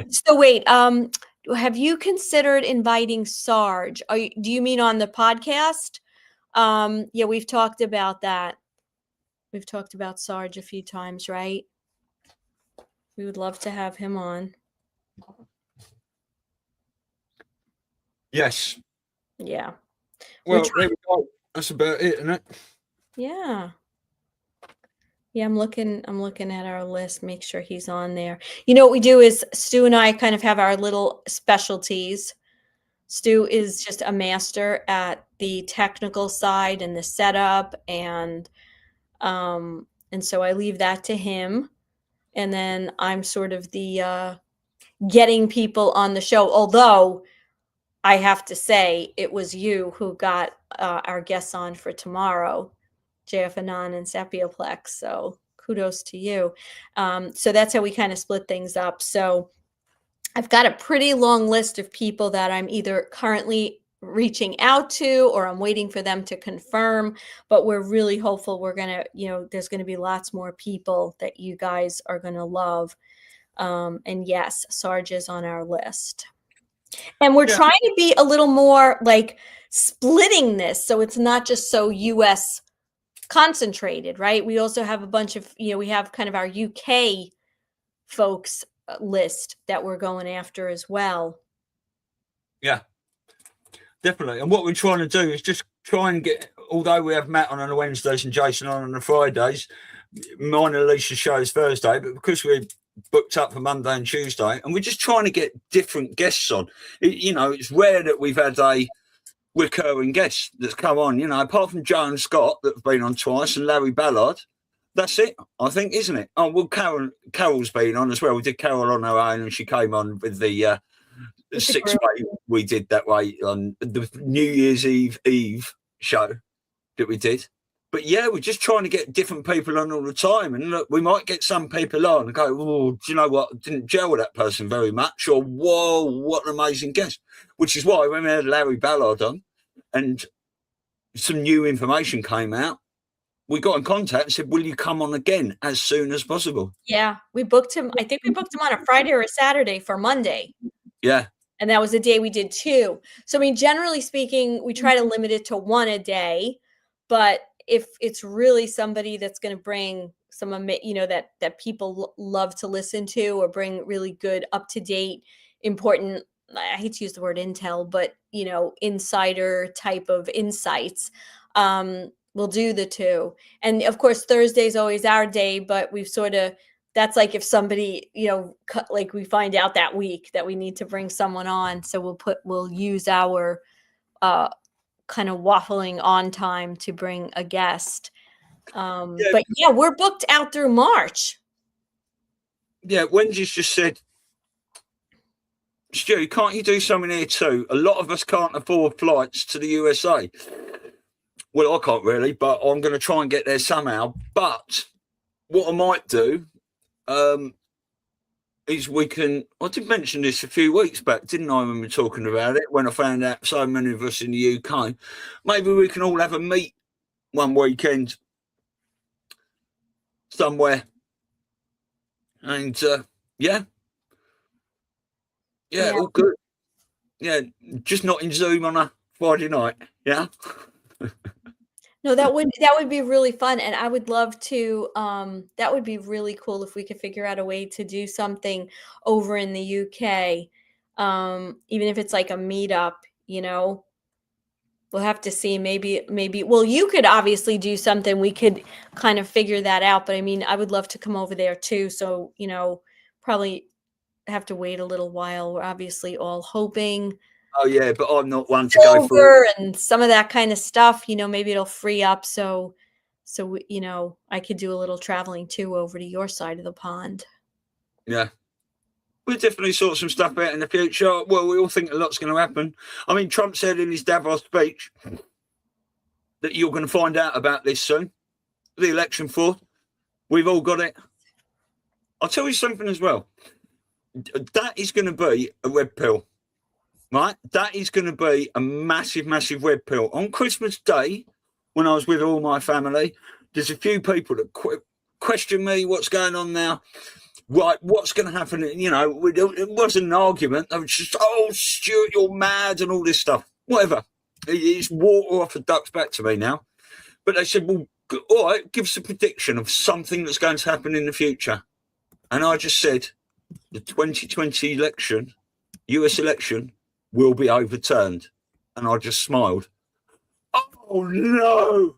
So wait, have you considered inviting Sarge? Do you mean on the podcast? Yeah, we've talked about that. We've talked about Sarge a few times, right? We would love to have him on. Yes. Yeah. Well, there we go. That's about it, isn't it? Yeah. Yeah, I'm looking at our list, make sure he's on there. What we do is Stu and I kind of have our little specialties. Stu is just a master at the technical side and the setup, and so I leave that to him. And then I'm sort of the getting people on the show. Although I have to say it was you who got our guests on for tomorrow, JF Anon and Sapioplex. So kudos to you. So that's how we kind of split things up. So I've got a pretty long list of people that I'm either currently reaching out to or I'm waiting for them to confirm, but we're really hopeful we're going to, there's going to be lots more people that you guys are going to love. And yes, Sarge is on our list. And we're trying to be a little more like splitting this so it's not just so US concentrated, right? We also have a bunch of, we have kind of our UK folks list that we're going after as well. Yeah, definitely. And what we're trying to do is just try and get, although we have Matt on the Wednesdays and Jason on the Fridays, mine and Alicia's show is Thursday, but because we're booked up for Monday and Tuesday, and we're just trying to get different guests on. It's rare that we've had a recurring guest that's come on, apart from Joe and Scott that have been on twice and Larry Ballard. That's it, I think, isn't it? Oh, well, Carol's been on as well. We did Carol on her own, and she came on with the 6-way we did that way on the New Year's Eve show that we did. But yeah, we're just trying to get different people on all the time. And look, we might get some people on and go, oh, do you know what? Didn't gel with that person very much. Or, whoa, what an amazing guest. Which is why when we had Larry Ballard on and some new information came out, we got in contact and said, will you come on again as soon as possible? Yeah, we booked him. I think we booked him on a Friday or a Saturday for Monday. Yeah. And that was the day we did 2. So, I mean, generally speaking, we try to limit it to 1 a day. But if it's really somebody that's going to bring some, that people love to listen to or bring really good, up-to-date, important, I hate to use the word intel, but, insider type of insights, we'll do the 2. And of course, Thursday's always our day, but we've sort of, that's like if somebody, like we find out that week that we need to bring someone on. So we'll use our kind of waffling on time to bring a guest. But yeah, we're booked out through March. Yeah, Wendy's just said, Stu, can't you do something here too? A lot of us can't afford flights to the USA. Well, I can't really, but I'm going to try and get there somehow. But what I might do is I did mention this a few weeks back, didn't I, when we were talking about it, when I found out so many of us in the UK, maybe we can all have a meet one weekend somewhere. And, yeah, all good. Yeah, just not in Zoom on a Friday night, yeah? No, that would be really fun. And I would love to, that would be really cool if we could figure out a way to do something over in the UK. Even if it's like a meetup, we'll have to see. Maybe, well, you could obviously do something. We could kind of figure that out. But I mean, I would love to come over there too. So, probably have to wait a little while. We're obviously all hoping. Oh yeah, but I'm not one to go for it. And some of that kind of stuff, maybe it'll free up. So, I could do a little traveling too over to your side of the pond. Yeah. We'll definitely sort some stuff out in the future. Well, we all think a lot's going to happen. I mean, Trump said in his Davos speech that you're going to find out about this soon. The election fraud. We've all got it. I'll tell you something as well. That is going to be a red pill. Right, that is going to be a massive, massive red pill. On Christmas Day, when I was with all my family, there's a few people that question me, what's going on now? Right, what's going to happen? It wasn't an argument. They were just, oh, Stuart, you're mad and all this stuff. Whatever. It's water off the duck's back to me now. But they said, well, all right, give us a prediction of something that's going to happen in the future. And I just said, the 2020 election, US election, will be overturned. And I just smiled. Oh, no.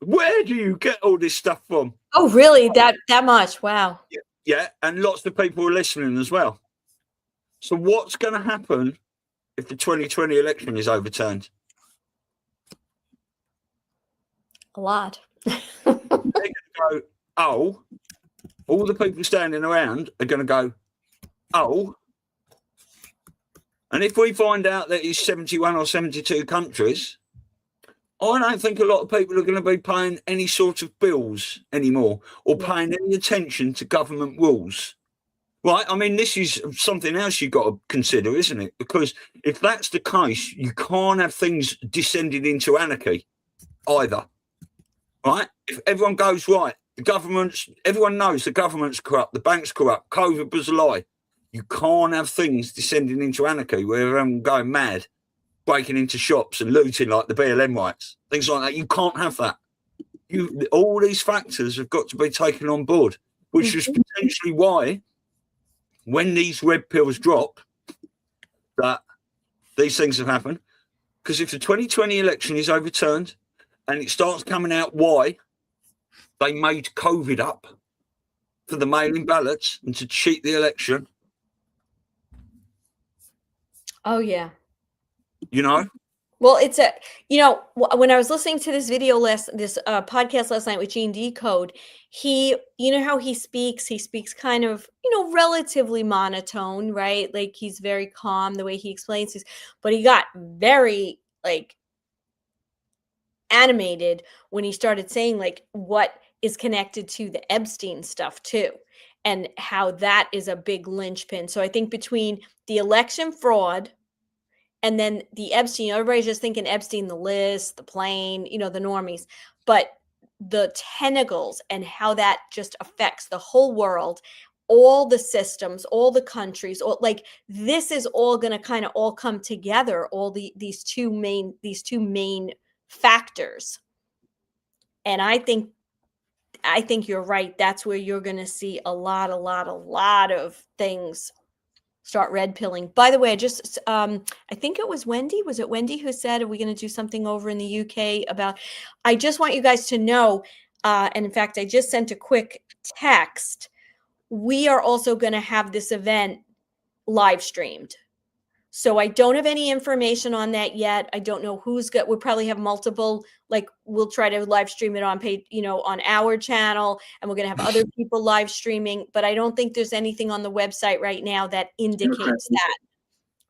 Where do you get all this stuff from? Oh, really? That much? Wow. Yeah, and lots of people are listening as well. So what's going to happen if the 2020 election is overturned? A lot. They're going to go, oh. All the people standing around are going to go, oh. And if we find out that it's 71 or 72 countries, I don't think a lot of people are going to be paying any sort of bills anymore or paying any attention to government rules. Right? I mean, this is something else you've got to consider, isn't it? Because if that's the case, you can't have things descending into anarchy either. Right? If everyone goes, right, everyone knows the government's corrupt, the bank's corrupt, COVID was a lie. You can't have things descending into anarchy where everyone going mad, breaking into shops and looting like the BLM rights, things like that. You can't have that. All these factors have got to be taken on board, which is potentially why when these red pills drop, that these things have happened. Because if the 2020 election is overturned and it starts coming out why they made COVID up for the mail-in ballots and to cheat the election. Oh, yeah. You know? Well, it's when I was listening to this podcast last night with Gene Decode, you know how he speaks kind of, relatively monotone, right? Like he's very calm the way he explains this, but he got very animated when he started saying what is connected to the Epstein stuff too, and how that is a big linchpin. So I think between the election fraud and then the Epstein, everybody's just thinking Epstein, the list, the plane, the normies, but the tentacles and how that just affects the whole world, all the systems, all the countries, this is all going to kind of all come together, all these two main factors. And I think you're right. That's where you're going to see a lot of things start red pilling. By the way, I just, I think it was Wendy. Was it Wendy who said, are we going to do something over in the UK about, I just want you guys to know, and in fact, I just sent a quick text. We are also going to have this event live streamed. So I don't have any information on that yet. I don't know we'll probably have multiple, we'll try to live stream it on page, on our channel, and we're going to have other people live streaming, but I don't think there's anything on the website right now that indicates that,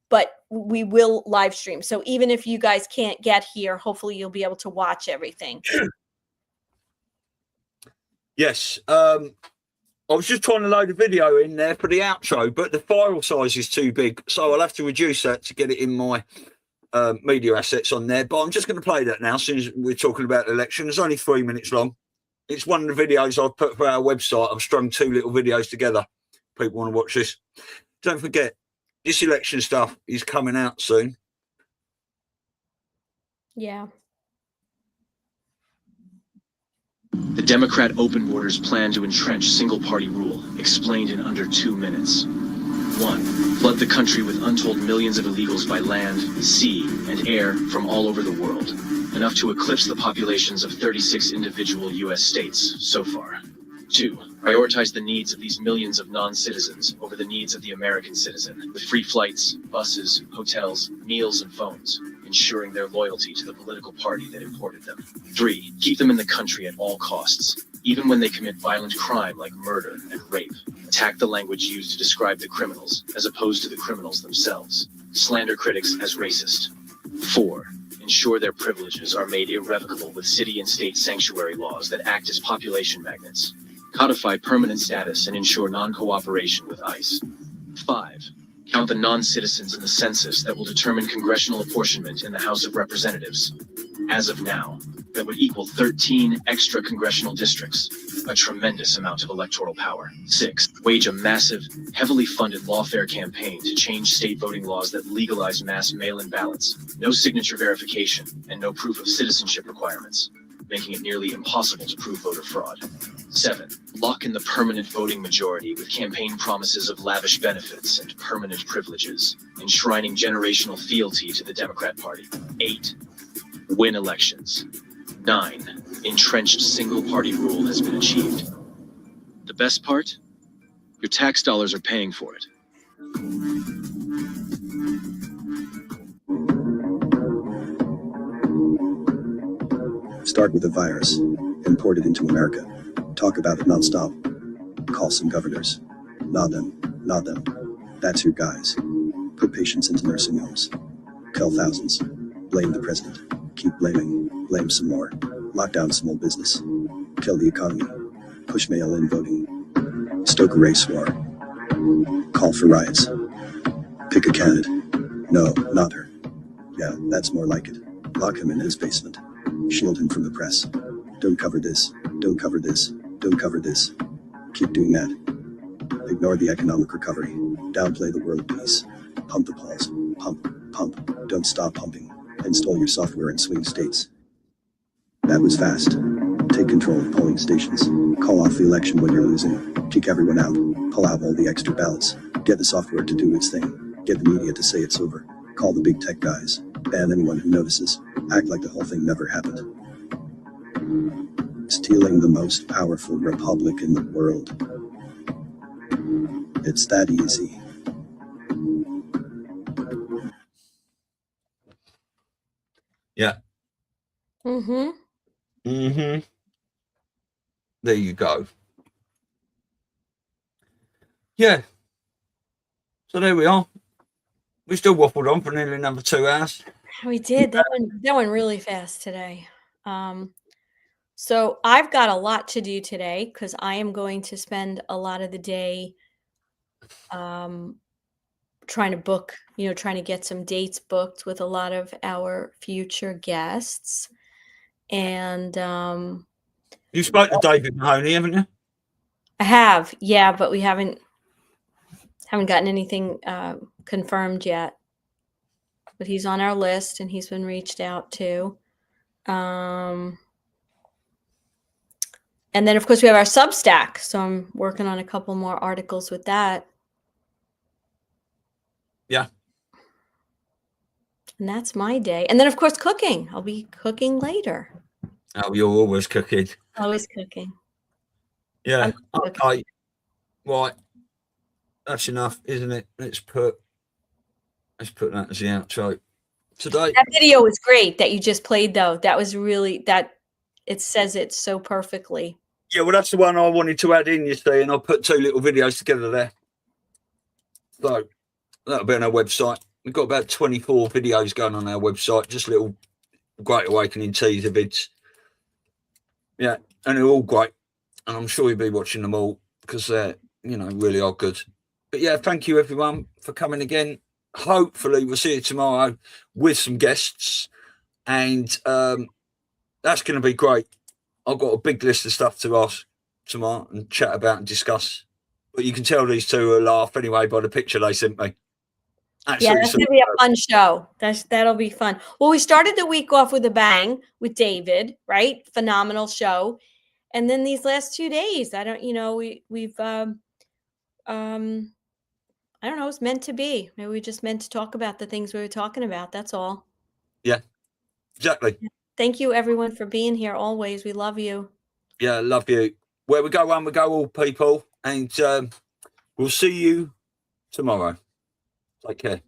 but we will live stream. So even if you guys can't get here, hopefully you'll be able to watch everything. Yes. I was just trying to load a video in there for the outro, but the file size is too big, so I'll have to reduce that to get it in my media assets on there. But I'm just going to play that now, since we're talking about the election. It's only 3 minutes long. It's one of the videos I've put for our website. I've strung 2 little videos together. People want to watch this. Don't forget, this election stuff is coming out soon. Yeah. The Democrat open borders plan to entrench single-party rule, explained in under 2 minutes. 1. Flood the country with untold millions of illegals by land, sea, and air from all over the world, enough to eclipse the populations of 36 individual U.S. states so far. 2. Prioritize the needs of these millions of non-citizens over the needs of the American citizen, with free flights, buses, hotels, meals, and phones, ensuring their loyalty to the political party that imported them. 3. Keep them in the country at all costs, even when they commit violent crime like murder and rape. Attack the language used to describe the criminals, as opposed to the criminals themselves. Slander critics as racist. 4. Ensure their privileges are made irrevocable with city and state sanctuary laws that act as population magnets. Codify permanent status and ensure non-cooperation with ICE. 5. Count the non-citizens in the census that will determine congressional apportionment in the House of Representatives. As of now, that would equal 13 extra congressional districts, a tremendous amount of electoral power. 6. Wage a massive, heavily funded lawfare campaign to change state voting laws that legalize mass mail-in ballots, no signature verification, and no proof of citizenship requirements, making it nearly impossible to prove voter fraud. 7. Lock in the permanent voting majority with campaign promises of lavish benefits and permanent privileges, enshrining generational fealty to the Democrat Party. 8. Win elections. 9. Entrenched single-party rule has been achieved. The best part? Your tax dollars are paying for it. Start with a virus, import it into America, talk about it nonstop, call some governors, nod them, that's your guys. Put patients into nursing homes. Kill thousands. Blame the president. Keep blaming. Blame some more. Lock down small business. Kill the economy. Push mail-in voting. Stoke a race war. Call for riots. Pick a candidate. No, not her. Yeah, that's more like it. Lock him in his basement. Shield him from the press. Don't cover this. Don't cover this. Don't cover this. Keep doing that. Ignore the economic recovery. Downplay the world peace. Pump the polls. Pump, pump. Don't stop pumping. Install your software in swing states. That was fast. Take control of polling stations. Call off the election when you're losing. Kick everyone out. Pull out all the extra ballots. Get the software to do its thing. Get the media to say it's over. Call the big tech guys. Ban anyone who notices. Act like the whole thing never happened. Stealing the most powerful republic in the world. It's that easy. Yeah. Mm-hmm. Mm-hmm. There you go. Yeah. So there we are. We still waffled on for nearly another 2 hours. We did that one really fast today. So I've got a lot to do today because I am going to spend a lot of the day trying to book, trying to get some dates booked with a lot of our future guests. And You spoke to David Mahoney, haven't you? I have, yeah, but we haven't gotten anything confirmed yet. But he's on our list and he's been reached out to. And then, of course, we have our Substack. So I'm working on a couple more articles with that. Yeah. And that's my day. And then, of course, cooking. I'll be cooking later. Oh, you're always cooking. Always cooking. Yeah. Okay. Right. That's enough, isn't it? Let's put that as the outro today. That video was great that you just played, though. That was really it says it so perfectly. Yeah, well, that's the one I wanted to add in, you see, and I'll put 2 little videos together there. So that'll be on our website. We've got about 24 videos going on our website, just little Great Awakening teaser vids. Yeah, and they're all great. And I'm sure you'll be watching them all because they're, really are good. But yeah, thank you everyone for coming again. Hopefully we'll see you tomorrow with some guests. And that's going to be great. I've got a big list of stuff to ask tomorrow and chat about and discuss. But you can tell these two will laugh anyway by the picture they sent me. Yeah, that's going to be a fun show. That'll be fun. Well, we started the week off with a bang with David, right? Phenomenal show. And then these last 2 days, I don't know, it's meant to be. Maybe we just meant to talk about the things we were talking about. That's all. Yeah, exactly. Thank you, everyone, for being here always. We love you. Yeah, love you. Where we go, one, we go all, people. And we'll see you tomorrow. Take care.